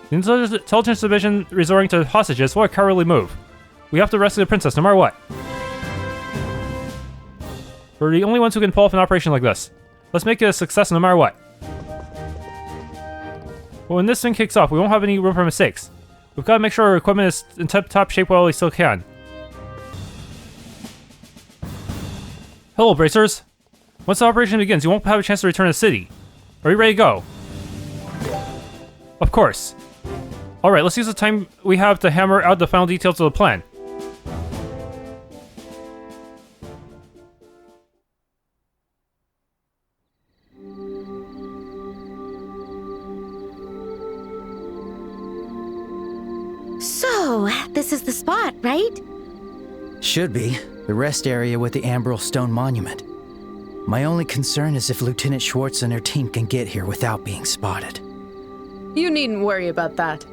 The intelligence division resorting to hostages, what a cowardly move. We have to rescue the princess no matter what. We're the only ones who can pull off an operation like this. Let's make it a success no matter what. But when this thing kicks off, we won't have any room for mistakes. We've got to make sure our equipment is in tip-top shape while we still can. Hello, bracers. Once the operation begins, you won't have a chance to return to the city. Are you ready to go? Of course. Alright, let's use the time we have to hammer out the final details of the plan. So, this is the spot, right? Should be. The rest area with the Ambral Stone Monument. My only concern is if Lieutenant Schwartz and her team can get here without being spotted. You needn't worry about that.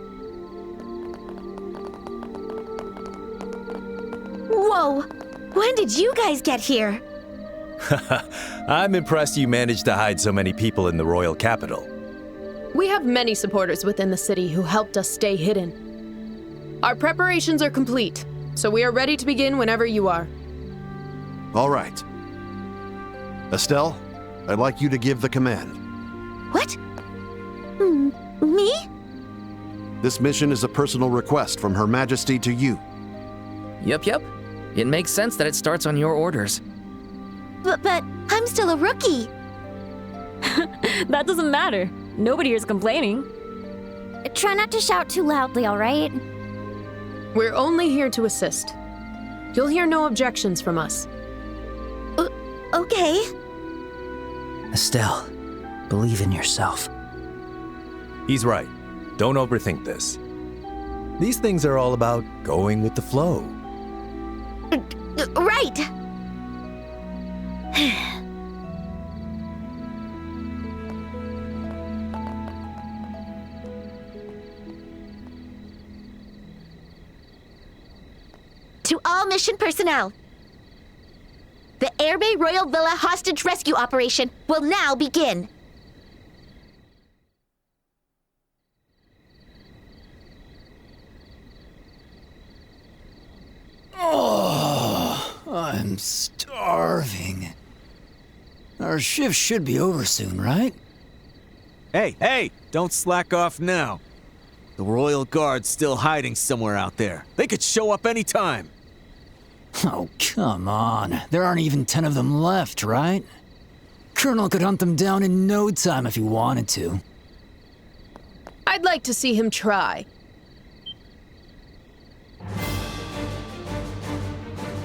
Whoa! When did you guys get here? I'm impressed you managed to hide so many people in the royal capital. We have many supporters within the city who helped us stay hidden. Our preparations are complete, so we are ready to begin whenever you are. All right. Estelle, I'd like you to give the command. What? Me? This mission is a personal request from Her Majesty to you. Yep. It makes sense that it starts on your orders. But I'm still a rookie. That doesn't matter. Nobody here's complaining. Try not to shout too loudly, alright? We're only here to assist. You'll hear no objections from us. Okay. Estelle, believe in yourself. He's right. Don't overthink this. These things are all about going with the flow. Right! To all mission personnel, the Erbe Royal Villa hostage rescue operation will now begin. Oh, I'm starving. Our shift should be over soon, right? Hey, don't slack off now. The Royal Guard's still hiding somewhere out there. They could show up anytime. Oh, come on. There aren't even 10 of them left, right? Colonel could hunt them down in no time if he wanted to. I'd like to see him try.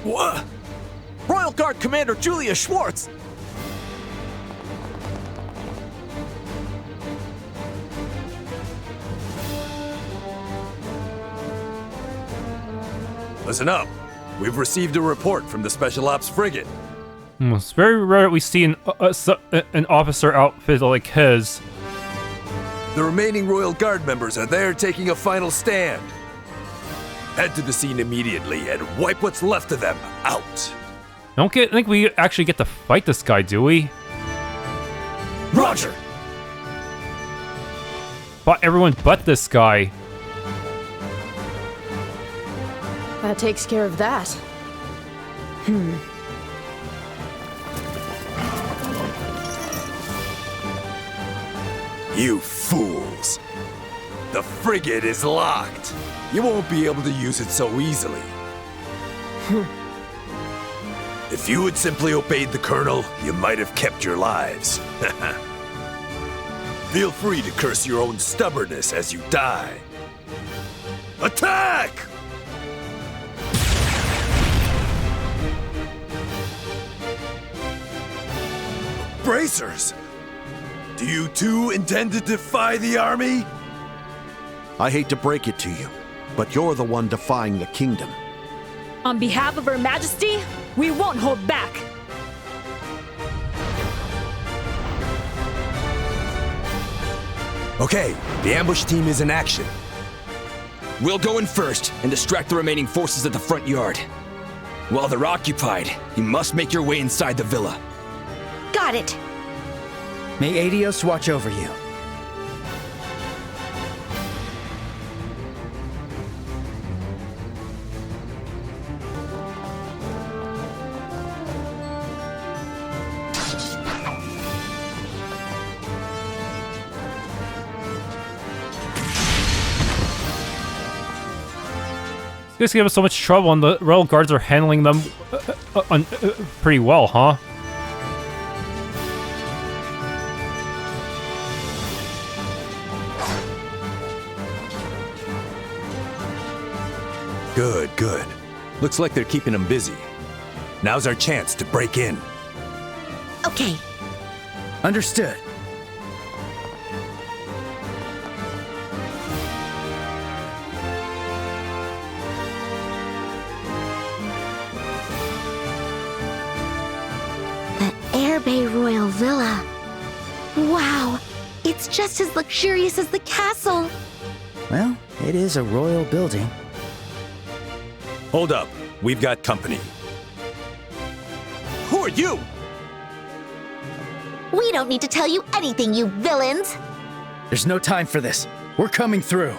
What? Royal Guard Commander Julia Schwartz! Listen up. We've received a report from the Special Ops frigate. It's very rare that we see an officer outfit like his. The remaining Royal Guard members are there taking a final stand. Head to the scene immediately and wipe what's left of them out. I don't think we actually get to fight this guy, do we? Roger! Fought everyone but this guy. That takes care of that. You fools! The frigate is locked. You won't be able to use it so easily. If you had simply obeyed the Colonel, you might have kept your lives. Feel free to curse your own stubbornness as you die. Attack! Bracers! Do you too intend to defy the army? I hate to break it to you, but you're the one defying the kingdom. On behalf of Her Majesty, we won't hold back. Okay, the ambush team is in action. We'll go in first and distract the remaining forces at the front yard. While they're occupied, you must make your way inside the villa. Got it. May Adios watch over you. These guys give us so much trouble, and the Royal Guards are handling them pretty well, huh? Good, good. Looks like they're keeping them busy. Now's our chance to break in. Okay. Understood. Erbe Royal Villa. Wow, it's just as luxurious as the castle. Well, it is a royal building. Hold up, we've got company. Who are you? We don't need to tell you anything, you villains. There's no time for this. We're coming through.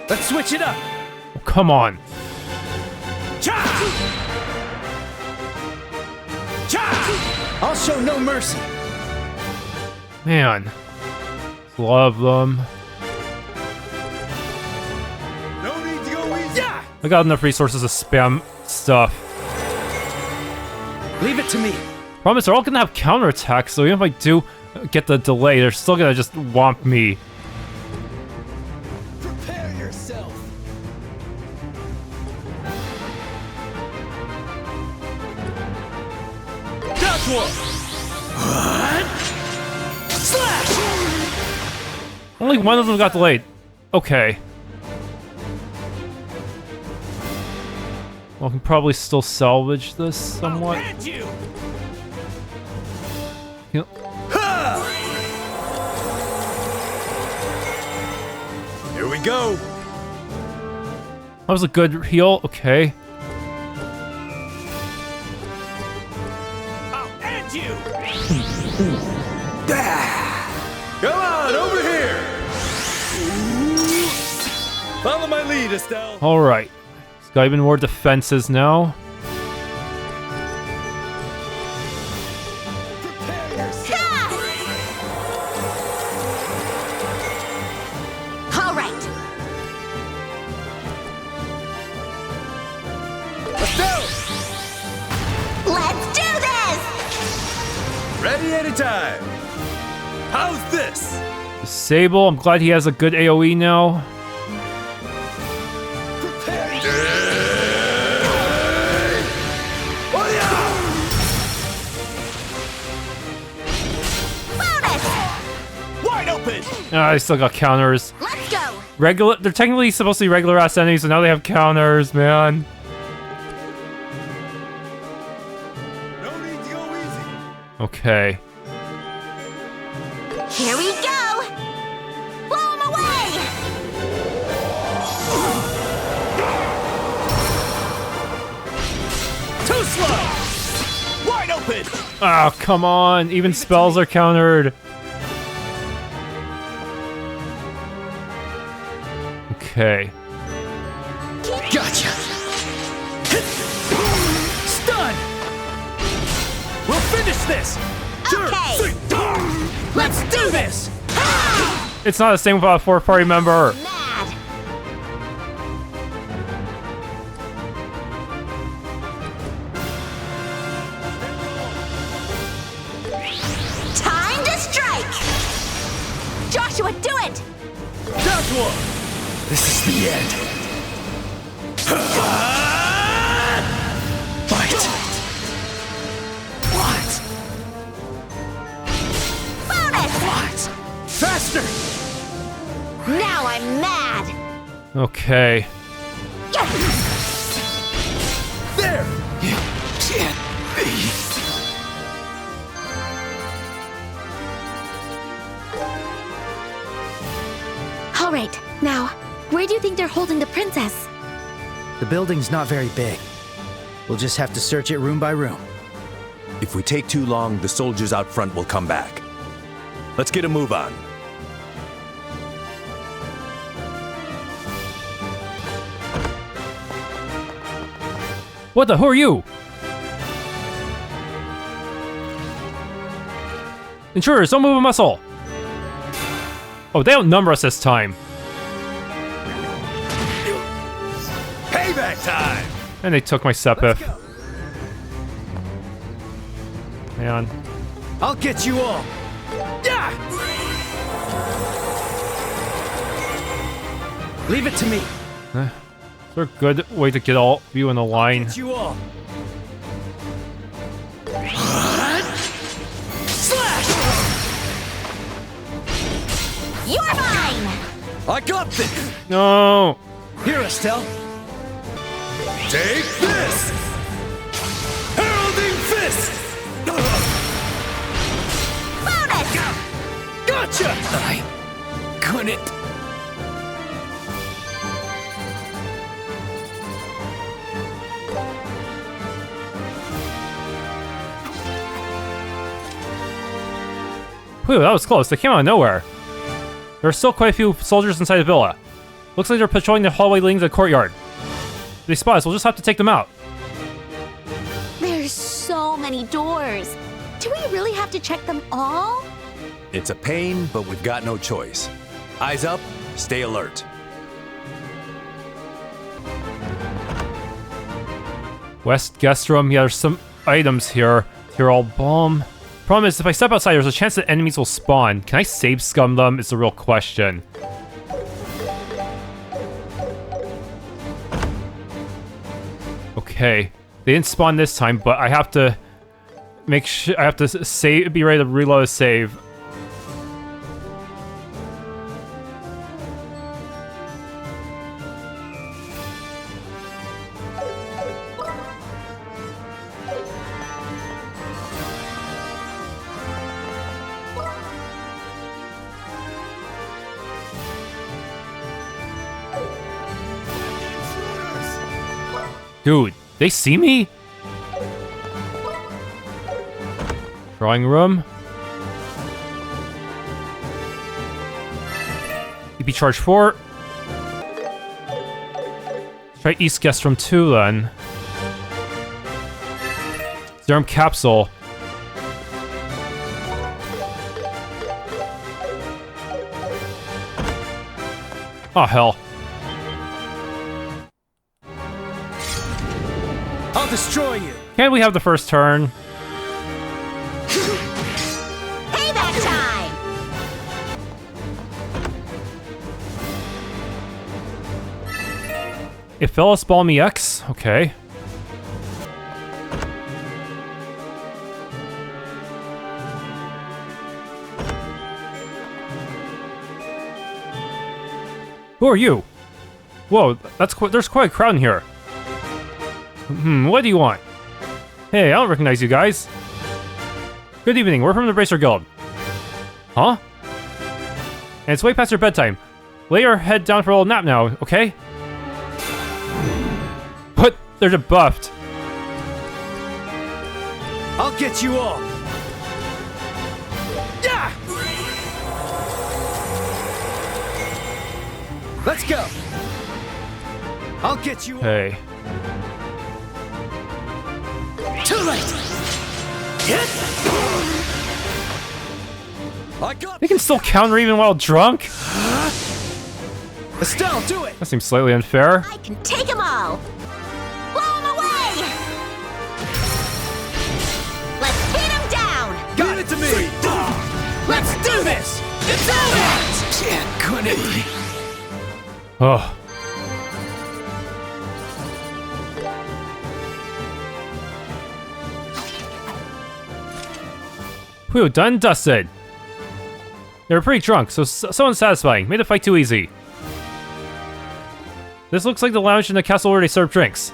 Let's switch it up. Oh, come on. I'll show no mercy. Man. Love them. No need to go easy. I got enough resources to spam stuff. Leave it to me. Promise, they're all gonna have counterattacks, so even if I do get the delay, they're still gonna just womp me. Prepare yourself. That's one. Slash. Only one of them got delayed. Okay. Well, I can probably still salvage this somewhat. Yep. Here we go. That was a good heal. Okay. I'll end you. Come on, over here. Follow my lead, Estelle. All right. It's got even more defenses now. All right. Let's do this! Ready anytime. How's this? Sable, I'm glad he has a good AoE now. Bonus! Wide open. I still got counters. Let's go! They're technically supposed to be regular ass enemies, so now they have counters, man. No need to go Okay. Here we go! Blow him away! Too slow! Wide open! Oh, come on. Even spells are countered. Okay. Gotcha! Stun! We'll finish this! Okay! Let's do this! It's not the same without a fourth-party member. Mad! Time to strike! Joshua, do it! Joshua! This is the end. Fight. What? Bonus! What? Faster! Now I'm mad! Okay. There! You can't be. All right, now, where do you think they're holding the princess? The building's not very big. We'll just have to search it room by room. If we take too long, the soldiers out front will come back. Let's get a move on. What the? Who are you? Intruders, don't move a muscle. Oh, they outnumber us this time. Payback time! And they took my Sepith. Hang on. I'll get you all! Yeah! Leave it to me. Is there a good way to get all of you in a line? Get you all! You're mine! I got this! No! Here, Estelle! Take this! Heralding Fist! Bonus! Gotcha! I couldn't. Whew, that was close. They came out of nowhere. There are still quite a few soldiers inside the villa. Looks like they're patrolling the hallway leading to the courtyard. If they spot us, we'll just have to take them out. There's so many doors. Do we really have to check them all? It's a pain, but we've got no choice. Eyes up, stay alert. West guest room. Yeah, there's some items here. Tyrol bomb. Problem is, if I step outside, there's a chance that enemies will spawn. Can I save scum them? Is the real question. Okay, they didn't spawn this time, but I have to make sure I have to save. Be ready to reload a save. Dude, they see me? Drawing room. EP charge 4. Try East guest room 2 then. Serum capsule. Oh hell. I'll destroy you! Can't we have the first turn? Payback time! If Phyllis ball me X, okay. Who are you? Whoa, there's quite a crowd in here. What do you want? Hey, I don't recognize you guys. Good evening, we're from the Bracer Guild. Huh? And it's way past your bedtime. Lay your head down for a little nap now, okay? But they're debuffed. I'll get you all. Yeah! Let's go. I'll get you all. Hey. Too late. I got. They can still counter even while drunk? Estelle, do it. That seems slightly unfair. I can take them all. Blow them away. Let's hit them down. Got it to me. Let's do this. It's over. Can't quit. Oh. Whew, done dusted. They were pretty drunk, so unsatisfying. Made the fight too easy. This looks like the lounge in the castle where they serve drinks.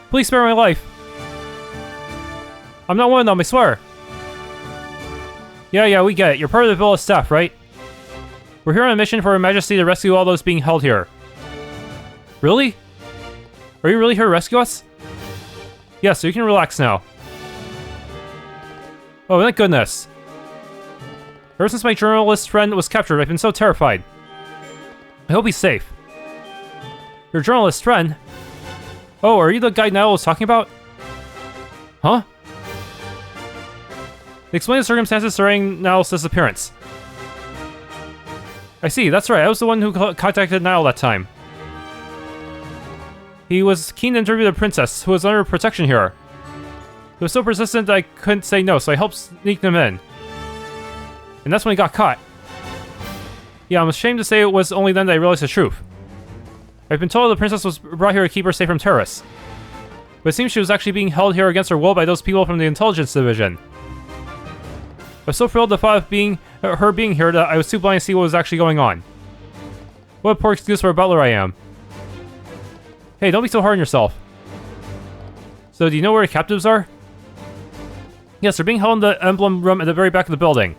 Please spare my life. I'm not one of them, I swear. Yeah, we get it. You're part of the villa staff, right? We're here on a mission for Her Majesty to rescue all those being held here. Really? Are you really here to rescue us? Yes, so you can relax now. Oh, thank goodness. Ever since my journalist friend was captured, I've been so terrified. I hope he's safe. Your journalist friend? Oh, are you the guy Nial was talking about? Huh? Explain the circumstances surrounding Nial's disappearance. I see, that's right, I was the one who contacted Nial that time. He was keen to interview the princess, who was under protection here. He was so persistent that I couldn't say no, so I helped sneak them in. And that's when he got caught. Yeah, I'm ashamed to say it was only then that I realized the truth. I've been told the princess was brought here to keep her safe from terrorists. But it seems she was actually being held here against her will by those people from the intelligence division. I was so thrilled at the thought of her being here that I was too blind to see what was actually going on. What a poor excuse for a butler I am. Hey, don't be so hard on yourself. So, do you know where the captives are? Yes, they're being held in the emblem room at the very back of the building.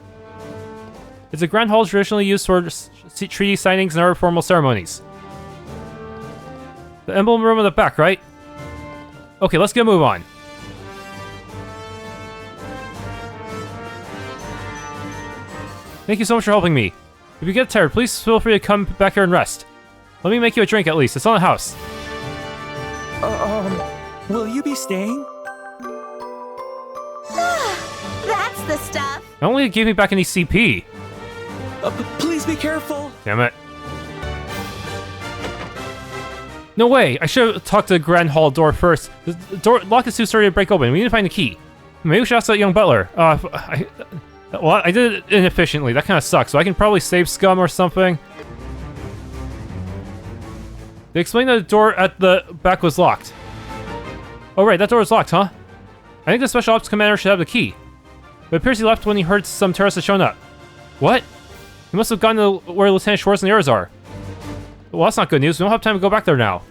It's a grand hall traditionally used for treaty signings and other formal ceremonies. The emblem room at the back, right? Okay, let's get a move on. Thank you so much for helping me. If you get tired, please feel free to come back here and rest. Let me make you a drink at least. It's on the house. Will you be staying? That's the stuff. I only gave me back any CP. Please be careful. Damn it. No way! I should have talked to the Grand Hall door first. The door lock is too sturdy to break open. We need to find the key. Maybe we should ask that young butler. I did it inefficiently. That kind of sucks. So I can probably save scum or something. They explained that the door at the back was locked. Oh right, that door is locked, huh? I think the Special Ops Commander should have the key. But it appears he left when he heard some terrorists had shown up. What? He must have gone to where Lieutenant Schwartz and the others are. Well, that's not good news. We don't have time to go back there now.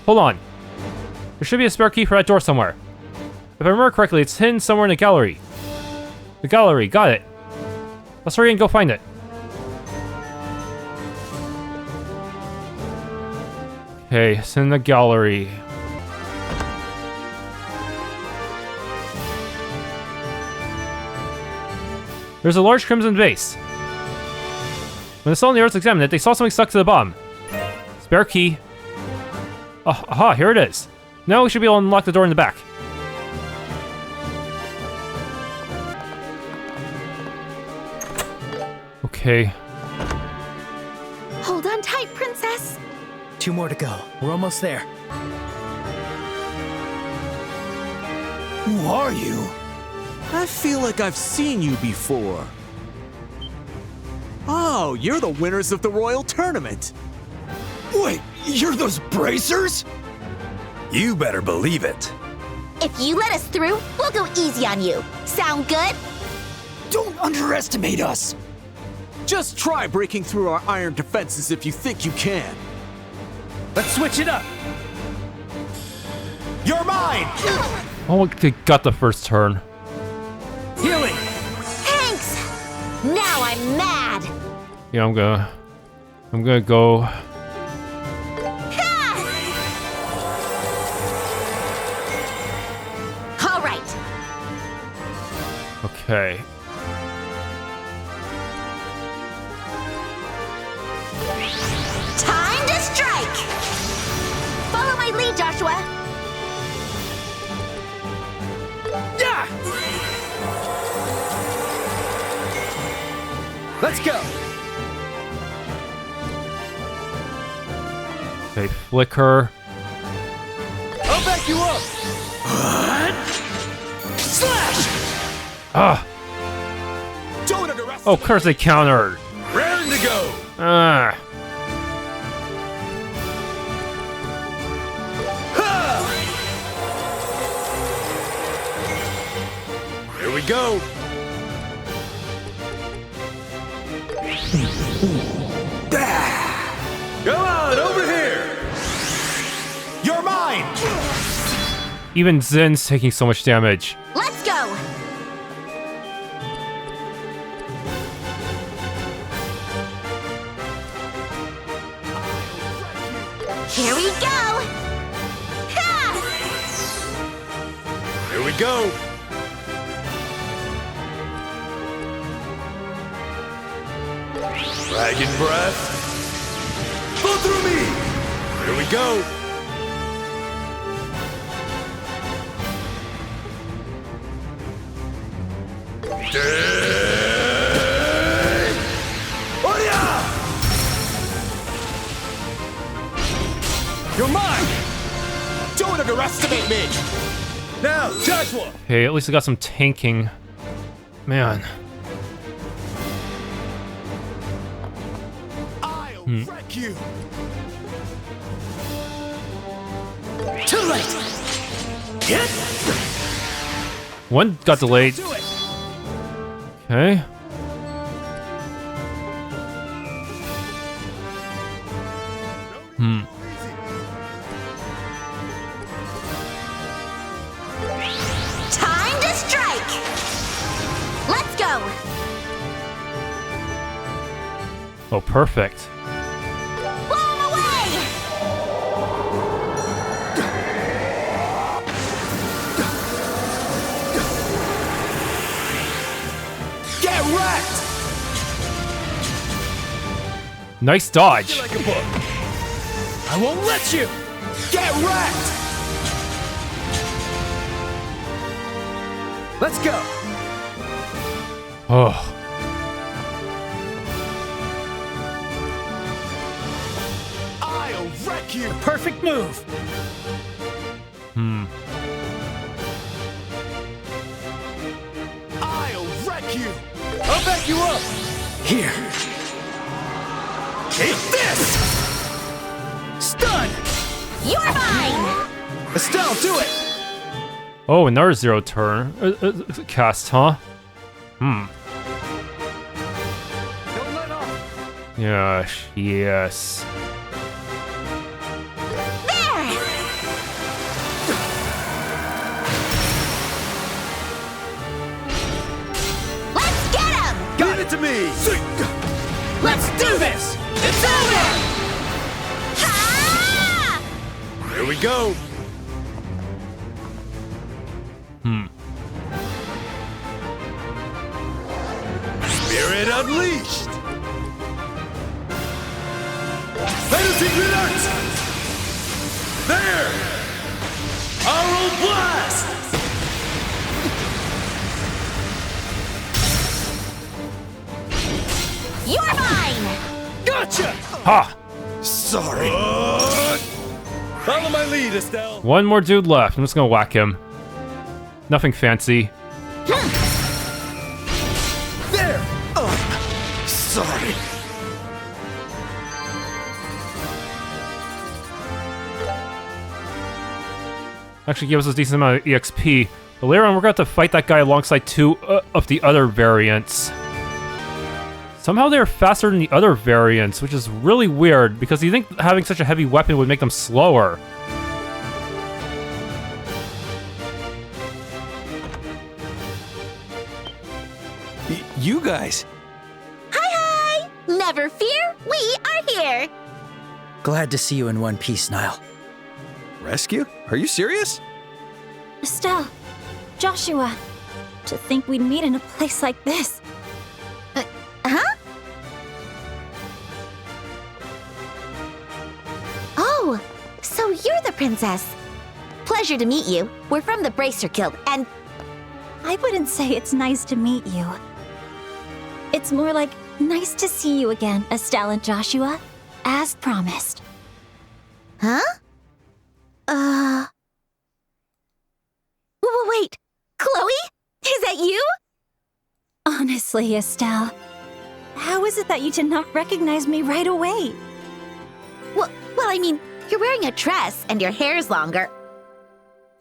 Hold on. There should be a spare key for that door somewhere. If I remember correctly, it's hidden somewhere in the gallery. The gallery, got it. Let's hurry and go find it. Okay, it's in the gallery. There's a large crimson vase. When the Estelle and the others examined it, they saw something stuck to the bottom. Spare key. Oh, aha, here it is. Now we should be able to unlock the door in the back. Okay. Hold on tight, princess. 2 more to go. We're almost there. Who are you? I feel like I've seen you before. Oh, you're the winners of the Royal Tournament. Wait, you're those bracers? You better believe it. If you let us through, we'll go easy on you. Sound good? Don't underestimate us. Just try breaking through our iron defenses if you think you can. Let's switch it up. You're mine! Oh, they got the first turn. Healing! Thanks! Now I'm mad! Yeah, I'm gonna go. All right. Okay. Time to strike! Follow my lead, Joshua! Yeah! Let's go! Okay, flicker. I'll back you up! Slash! Ah! Don't underestimate. Oh, curse! They countered. Raring to go. Ah! Here we go. Come on, over here. You're mine. Even Zen's taking so much damage. Let's go! Here we go! Ha! Here we go. Dragon breath. Go through me. Here we go. You're mine! Don't underestimate me! Now, Joshua! Okay, at least I got some tanking. Man. I'll wreck you! Too late! Get! One got delayed. Do it! Okay. Time to strike! Let's go! Oh, perfect. Blow 'em away! Get wrecked! Nice dodge. Like a book. I won't let you! Get wrecked! Let's go! Oh. I'll wreck you! Perfect move! I'll wreck you! I'll back you up! Here! Take this! Stun! You're mine! Estelle, do it! Oh, another zero turn. Cast, huh? Don't let off! Yes, yes. There! Let's get him! Give it to me! Let's do this! It's over! Ha! Here we go! Spirit unleashed! Fantasy Alert! There! Aural blast! You're mine! Gotcha! Ha! Sorry. Follow my lead, Estelle. One more dude left. I'm just gonna whack him. Nothing fancy. There! Sorry. Actually gives us a decent amount of EXP. But later on, we're going to have to fight that guy alongside two of the other variants. Somehow they're faster than the other variants, which is really weird, because you think having such a heavy weapon would make them slower. you guys? Hi! Never fear, we are here! Glad to see you in one piece, Nial. Rescue? Are you serious? Estelle, Joshua, to think we'd meet in a place like this. Huh? Oh, so you're the princess. Pleasure to meet you. We're from the Bracer Guild, and I wouldn't say it's nice to meet you. It's more like nice to see you again, Estelle and Joshua, as promised. Huh? Wait, Chloe? Is that you? Honestly, Estelle, how is it that you did not recognize me right away? Well, I mean, you're wearing a dress and your hair's longer.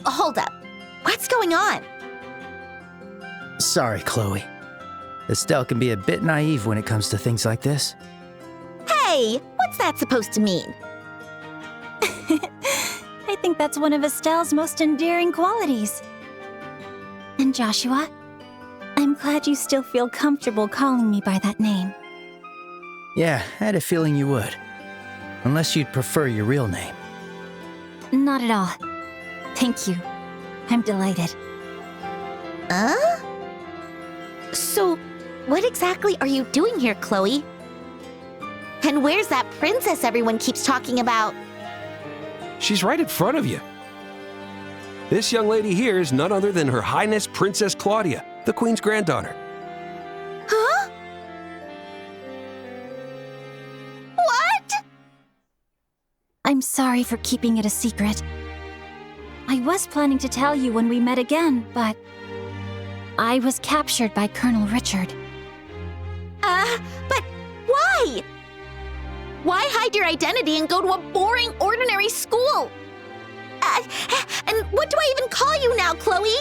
Hold up. What's going on? Sorry, Chloe. Estelle can be a bit naive when it comes to things like this. Hey, what's that supposed to mean? I think that's one of Estelle's most endearing qualities. And Joshua, I'm glad you still feel comfortable calling me by that name. Yeah, I had a feeling you would. Unless you'd prefer your real name. Not at all. Thank you. I'm delighted. So, what exactly are you doing here, Chloe? And where's that princess everyone keeps talking about? She's right in front of you. This young lady here is none other than Her Highness Princess Claudia, the Queen's granddaughter. Huh? What? I'm sorry for keeping it a secret. I was planning to tell you when we met again, but I was captured by Colonel Richard. But why? Why hide your identity and go to a boring, ordinary school? And what do I even call you now, Chloe?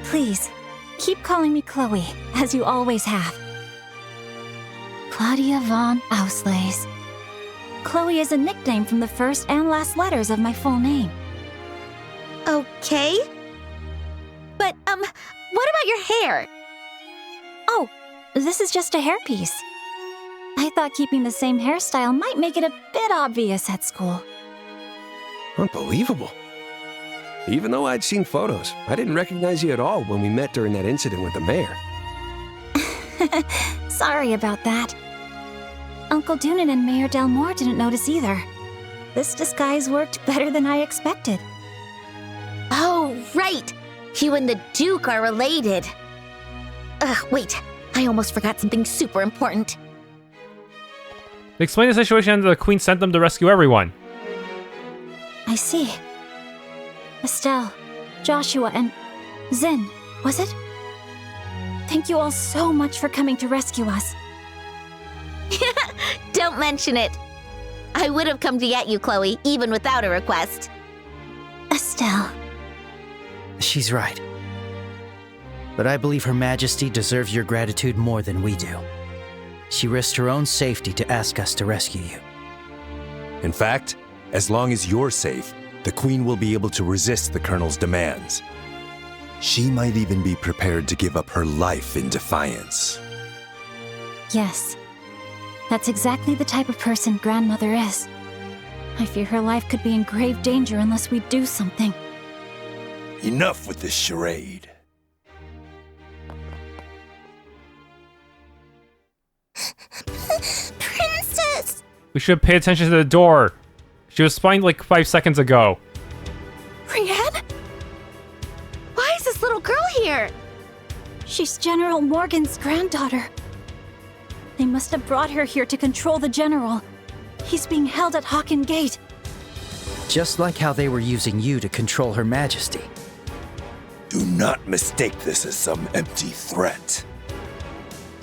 Please, keep calling me Chloe, as you always have. Claudia von Auslese. Chloe is a nickname from the first and last letters of my full name. Okay. But, what about your hair? Oh, this is just a hairpiece. I thought keeping the same hairstyle might make it a bit obvious at school. Unbelievable. Even though I'd seen photos, I didn't recognize you at all when we met during that incident with the mayor. Sorry about that. Uncle Dunan and Mayor Delmore didn't notice either. This disguise worked better than I expected. Oh, right. You and the Duke are related. Wait. I almost forgot something super important. Explain the situation and the Queen sent them to rescue everyone. I see. Estelle, Joshua, and Zin, was it? Thank you all so much for coming to rescue us. Don't mention it. I would have come to get you, Chloe, even without a request. Estelle. She's right. But I believe Her Majesty deserves your gratitude more than we do. She risked her own safety to ask us to rescue you. In fact, as long as you're safe, the Queen will be able to resist the Colonel's demands. She might even be prepared to give up her life in defiance. Yes. That's exactly the type of person Grandmother is. I fear her life could be in grave danger unless we do something. Enough with this charade. Princess! We should pay attention to the door. She was spying like 5 seconds ago. Brienne? Why is this little girl here? She's General Morgan's granddaughter. They must have brought her here to control the General. He's being held at Gurune Gate. Just like how they were using you to control Her Majesty. Do not mistake this as some empty threat.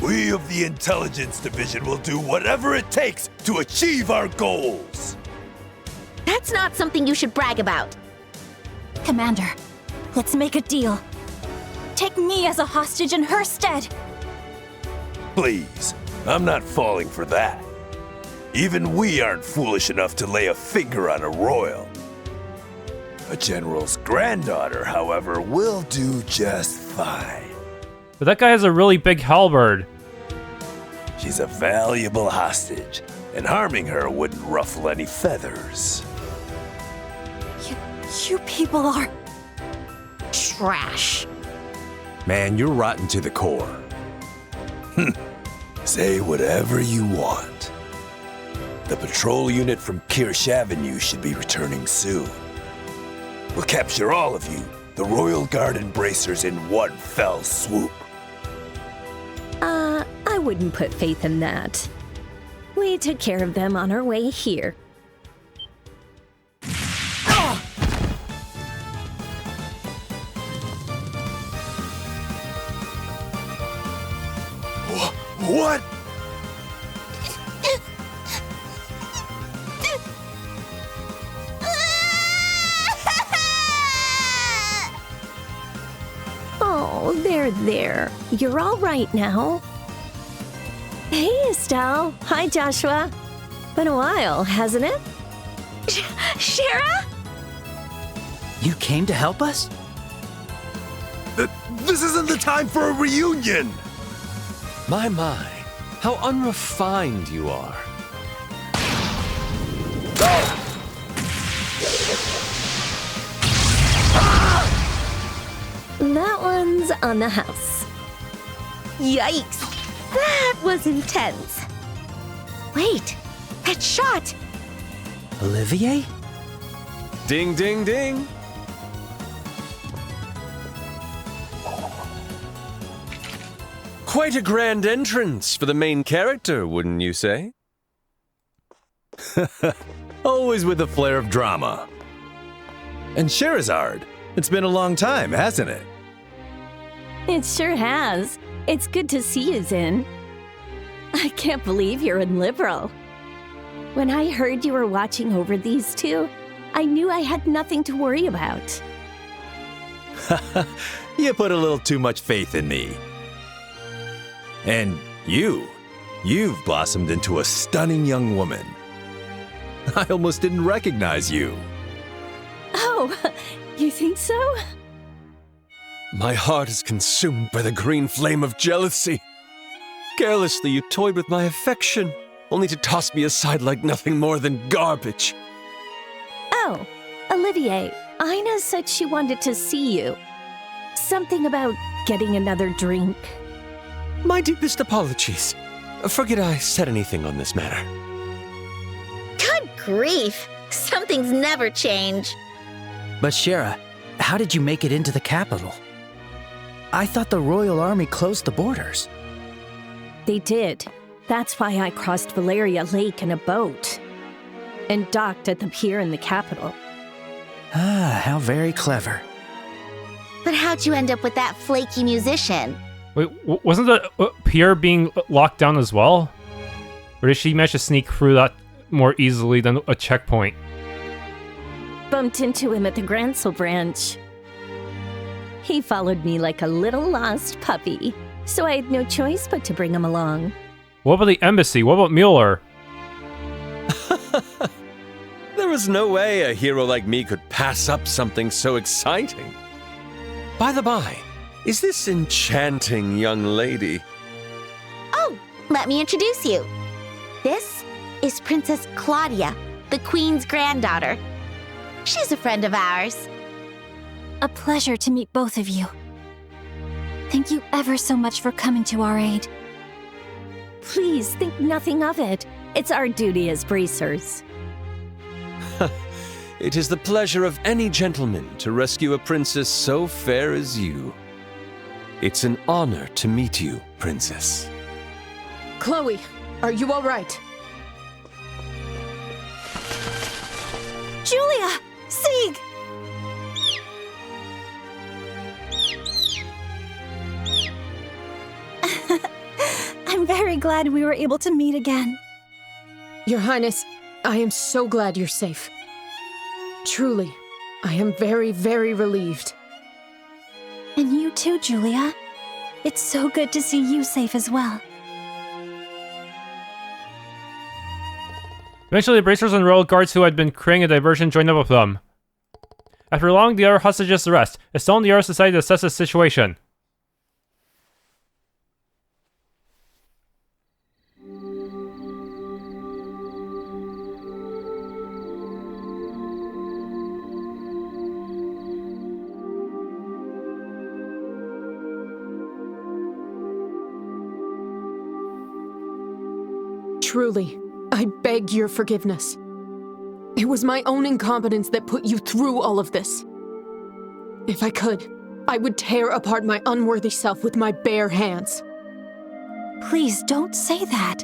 We of the Intelligence Division will do whatever it takes to achieve our goals. That's not something you should brag about. Commander, let's make a deal. Take me as a hostage in her stead. Please, I'm not falling for that. Even we aren't foolish enough to lay a finger on a royal. A general's granddaughter, however, will do just fine. But that guy has a really big halberd. She's a valuable hostage, and harming her wouldn't ruffle any feathers. You people are... Trash. Man, you're rotten to the core. Say whatever you want. The patrol unit from Kirsch Avenue should be returning soon. We'll capture all of you, the Royal Guard embracers, in one fell swoop. I wouldn't put faith in that. We took care of them on our way here. What? Oh, there. You're all right now. Hey, Estelle. Hi, Joshua. Been a while, hasn't it? Shara? You came to help us? This isn't the time for a reunion! My, how unrefined you are. That one's on the house. Yikes. That was intense. Wait, that shot. Olivier? Ding, ding, ding. Quite a grand entrance for the main character, wouldn't you say? Always with a flair of drama. And Sherazard, it's been a long time, hasn't it? It sure has. It's good to see you, Zin. I can't believe you're in Liberl. When I heard you were watching over these two, I knew I had nothing to worry about. You put a little too much faith in me. And you've blossomed into a stunning young woman. I almost didn't recognize you. Oh, you think so? My heart is consumed by the green flame of jealousy. Carelessly, you toyed with my affection, only to toss me aside like nothing more than garbage. Oh, Olivier, Ina said she wanted to see you. Something about getting another drink. My deepest apologies. Forget I said anything on this matter. Good grief. Some things never change. But Shara, how did you make it into the capital? I thought the Royal Army closed the borders. They did. That's why I crossed Valeria Lake in a boat and docked at the pier in the capital. Ah, how very clever. But how'd you end up with that flaky musician? Wait, wasn't the pier being locked down as well? Or did she manage to sneak through that more easily than a checkpoint? Bumped into him at the Grancel branch. He followed me like a little lost puppy, so I had no choice but to bring him along. What about the embassy? What about Mueller? There was no way a hero like me could pass up something so exciting. By the by, is this enchanting young lady? Oh, let me introduce you. This is Princess Claudia, the Queen's granddaughter. She's a friend of ours. A pleasure to meet both of you. Thank you ever so much for coming to our aid. Please think nothing of it. It's our duty as bracers. It is the pleasure of any gentleman to rescue a princess so fair as you. It's an honor to meet you, Princess. Chloe, are you all right? Julia! Sieg! I'm very glad we were able to meet again. Your Highness, I am so glad you're safe. Truly, I am very, very relieved. And you too, Julia. It's so good to see you safe as well. Eventually, the bracers and royal guards who had been creating a diversion joined up with them. After allowing the other hostages to rest, Estelle and the others decided to assess the situation. Truly, I beg your forgiveness. It was my own incompetence that put you through all of this. If I could, I would tear apart my unworthy self with my bare hands. Please don't say that.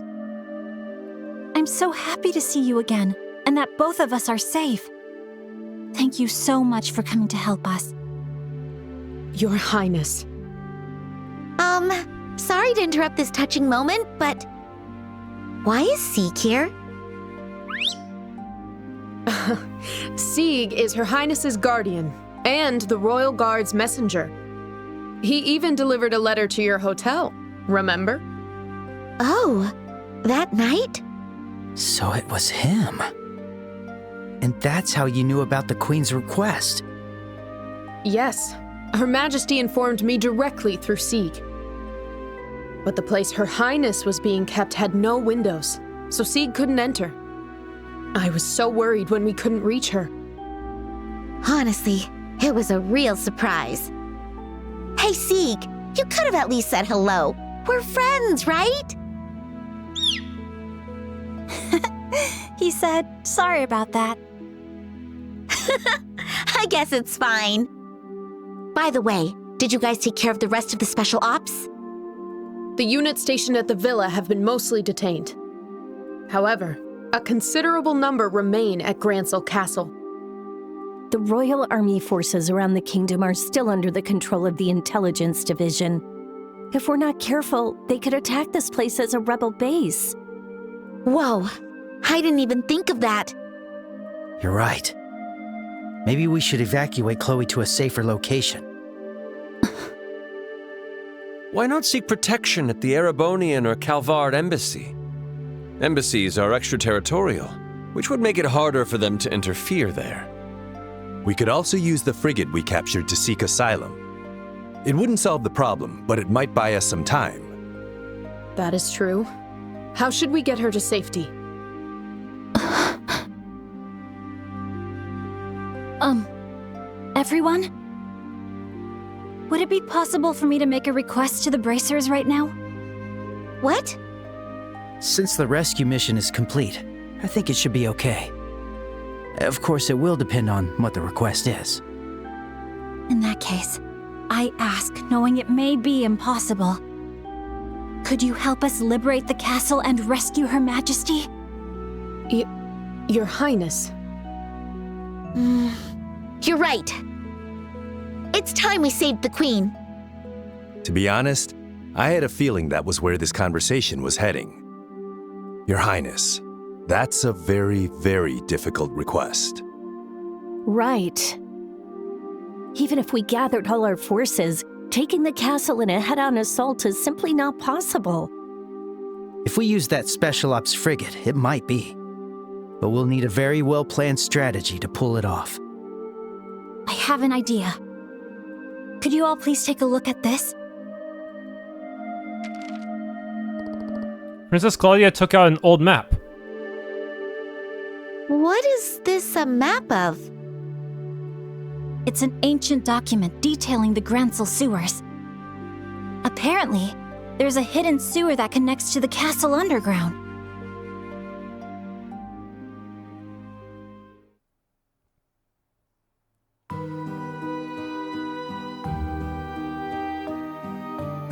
I'm so happy to see you again, and that both of us are safe. Thank you so much for coming to help us. Your Highness. Sorry to interrupt this touching moment, but why is Sieg here? Sieg is Her Highness's guardian and the Royal Guard's messenger. He even delivered a letter to your hotel, remember? Oh, that night? So it was him. And that's how you knew about the Queen's request. Yes, Her Majesty informed me directly through Sieg. But the place Her Highness was being kept had no windows, so Sieg couldn't enter. I was so worried when we couldn't reach her. Honestly, it was a real surprise. Hey, Sieg, you could have at least said hello. We're friends, right? He said, sorry about that. I guess it's fine. By the way, did you guys take care of the rest of the special ops? The units stationed at the villa have been mostly detained. However, a considerable number remain at Grancel Castle. The Royal Army forces around the kingdom are still under the control of the Intelligence Division. If we're not careful, they could attack this place as a rebel base. Whoa, I didn't even think of that. You're right. Maybe we should evacuate Chloe to a safer location. Why not seek protection at the Erebonian or Calvard embassy? Embassies are extraterritorial, which would make it harder for them to interfere there. We could also use the frigate we captured to seek asylum. It wouldn't solve the problem, but it might buy us some time. That is true. How should we get her to safety? Everyone? Would it be possible for me to make a request to the bracers right now? What? Since the rescue mission is complete, I think it should be okay. Of course, it will depend on what the request is. In that case, I ask, knowing it may be impossible. Could you help us liberate the castle and rescue Her Majesty? Your Highness. You're right. It's time we saved the Queen. To be honest, I had a feeling that was where this conversation was heading. Your Highness, that's a very, very difficult request. Right. Even if we gathered all our forces, taking the castle in a head-on assault is simply not possible. If we use that special ops frigate, it might be. But we'll need a very well-planned strategy to pull it off. I have an idea. Could you all please take a look at this? Princess Claudia took out an old map. What is this a map of? It's an ancient document detailing the Grancel sewers. Apparently, there's a hidden sewer that connects to the castle underground.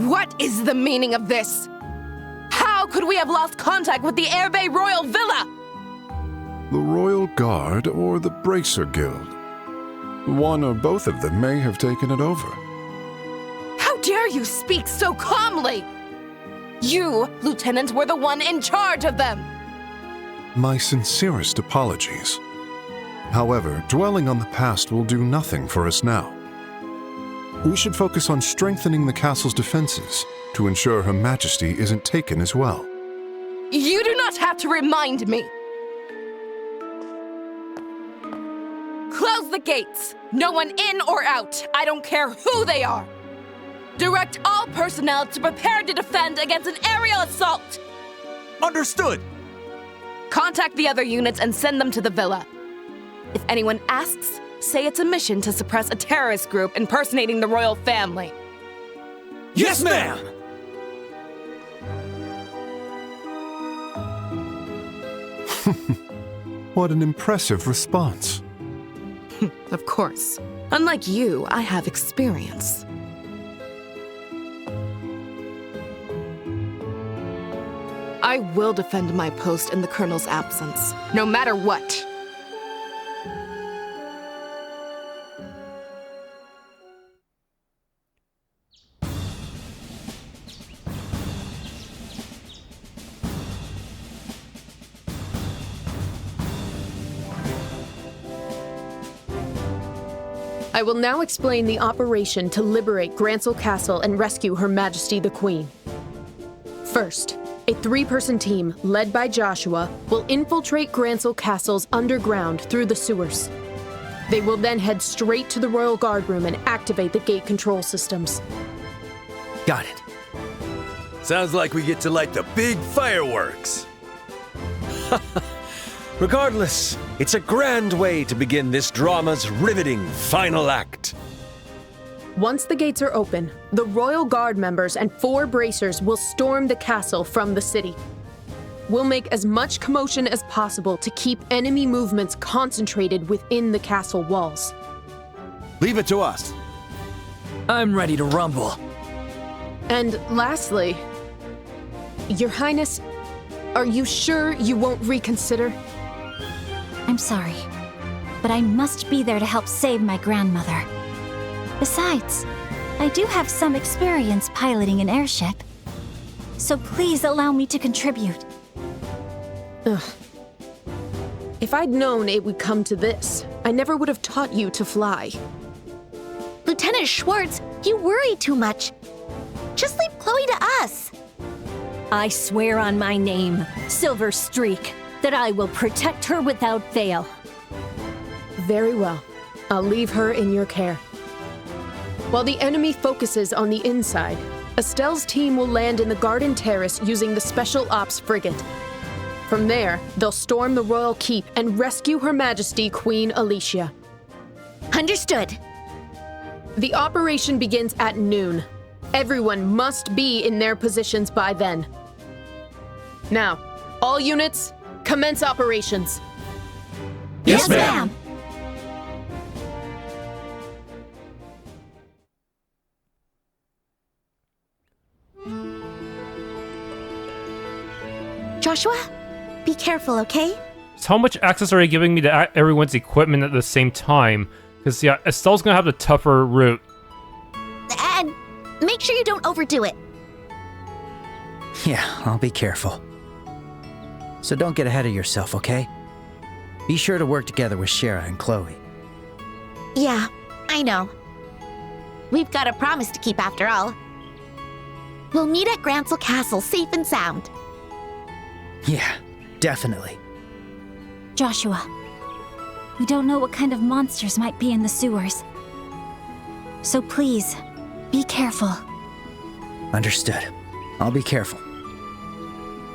What is the meaning of this? How could we have lost contact with the Erbe Royal Villa? The Royal Guard or the Bracer Guild. One or both of them may have taken it over. How dare you speak so calmly? You, Lieutenant, were the one in charge of them. My sincerest apologies. However, dwelling on the past will do nothing for us now. We should focus on strengthening the castle's defenses to ensure Her Majesty isn't taken as well. You do not have to remind me. Close the gates. No one in or out. I don't care who they are. Direct all personnel to prepare to defend against an aerial assault. Understood. Contact the other units and send them to the villa. If anyone asks, say it's a mission to suppress a terrorist group impersonating the royal family. Yes, ma'am! What an impressive response. Of course. Unlike you, I have experience. I will defend my post in the Colonel's absence, no matter what. I will now explain the operation to liberate Grancel Castle and rescue Her Majesty the Queen. First, a 3-person team, led by Joshua, will infiltrate Grancel Castle's underground through the sewers. They will then head straight to the Royal Guard room and activate the gate control systems. Got it. Sounds like we get to light the big fireworks. Regardless, it's a grand way to begin this drama's riveting final act. Once the gates are open, the Royal Guard members and 4 bracers will storm the castle from the city. We'll make as much commotion as possible to keep enemy movements concentrated within the castle walls. Leave it to us. I'm ready to rumble. And lastly, Your Highness, are you sure you won't reconsider? I'm sorry, but I must be there to help save my grandmother. Besides, I do have some experience piloting an airship. So please allow me to contribute. Ugh. If I'd known it would come to this, I never would have taught you to fly. Lieutenant Schwartz, you worry too much. Just leave Chloe to us. I swear on my name, Silver Streak, that I will protect her without fail. Very well. I'll leave her in your care. While the enemy focuses on the inside, Estelle's team will land in the Garden Terrace using the Special Ops frigate. From there, they'll storm the Royal Keep and rescue Her Majesty Queen Alicia. Understood. The operation begins at noon. Everyone must be in their positions by then. Now, all units, commence operations. Yes, ma'am. Joshua, be careful, okay? So how much access are they giving me to everyone's equipment at the same time? Because, yeah, Estelle's gonna have the tougher route. And make sure you don't overdo it. Yeah, I'll be careful. So don't get ahead of yourself, okay? Be sure to work together with Shara and Chloe. Yeah, I know. We've got a promise to keep after all. We'll meet at Grancel Castle safe and sound. Yeah, definitely. Joshua, we don't know what kind of monsters might be in the sewers. So please, be careful. Understood. I'll be careful.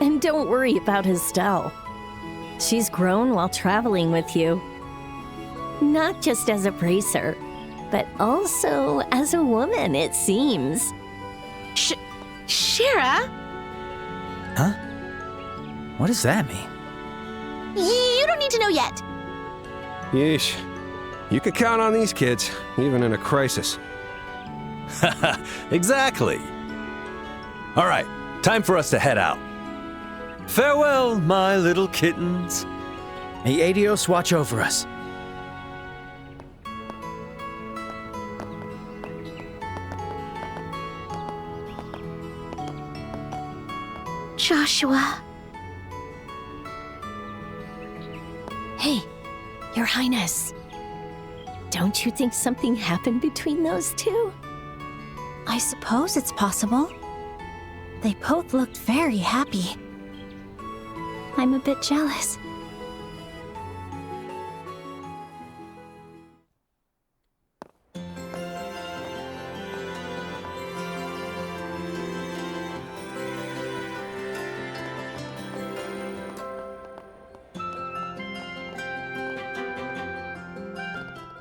And don't worry about Estelle. She's grown while traveling with you. Not just as a bracer, but also as a woman, it seems. Shara? Huh? What does that mean? You don't need to know yet. Yeesh. You could count on these kids, even in a crisis. Exactly. All right, time for us to head out. Farewell, my little kittens. May Adios watch over us. Joshua. Hey, Your Highness. Don't you think something happened between those two? I suppose it's possible. They both looked very happy. I'm a bit jealous.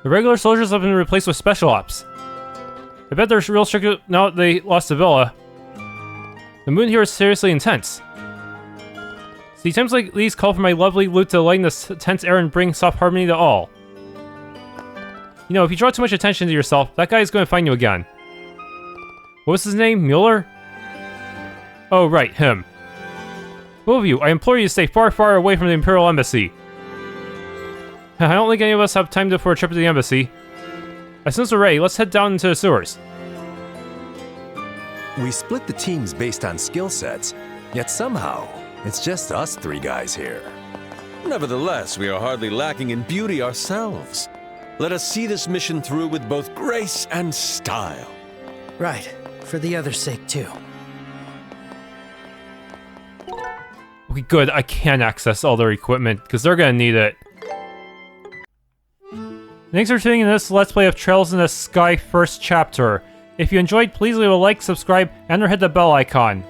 The regular soldiers have been replaced with special ops. I bet they're real strict now that they lost the villa. The mood here is seriously intense. See, times like these call for my lovely lute to lighten this tense air and bring soft harmony to all. You know, if you draw too much attention to yourself, that guy is going to find you again. What was his name? Mueller? Oh, right, him. Both of you, I implore you to stay far, far away from the Imperial Embassy. I don't think any of us have time for a trip to the embassy. As soon as we're ready, let's head down into the sewers. We split the teams based on skill sets, yet somehow, it's just us three guys here. Nevertheless, we are hardly lacking in beauty ourselves. Let us see this mission through with both grace and style. Right, for the other's sake too. Okay, good, I can access all their equipment, because they're gonna need it. Thanks for tuning in this Let's Play of Trails in the Sky first chapter. If you enjoyed, please leave a like, subscribe, and or hit the bell icon.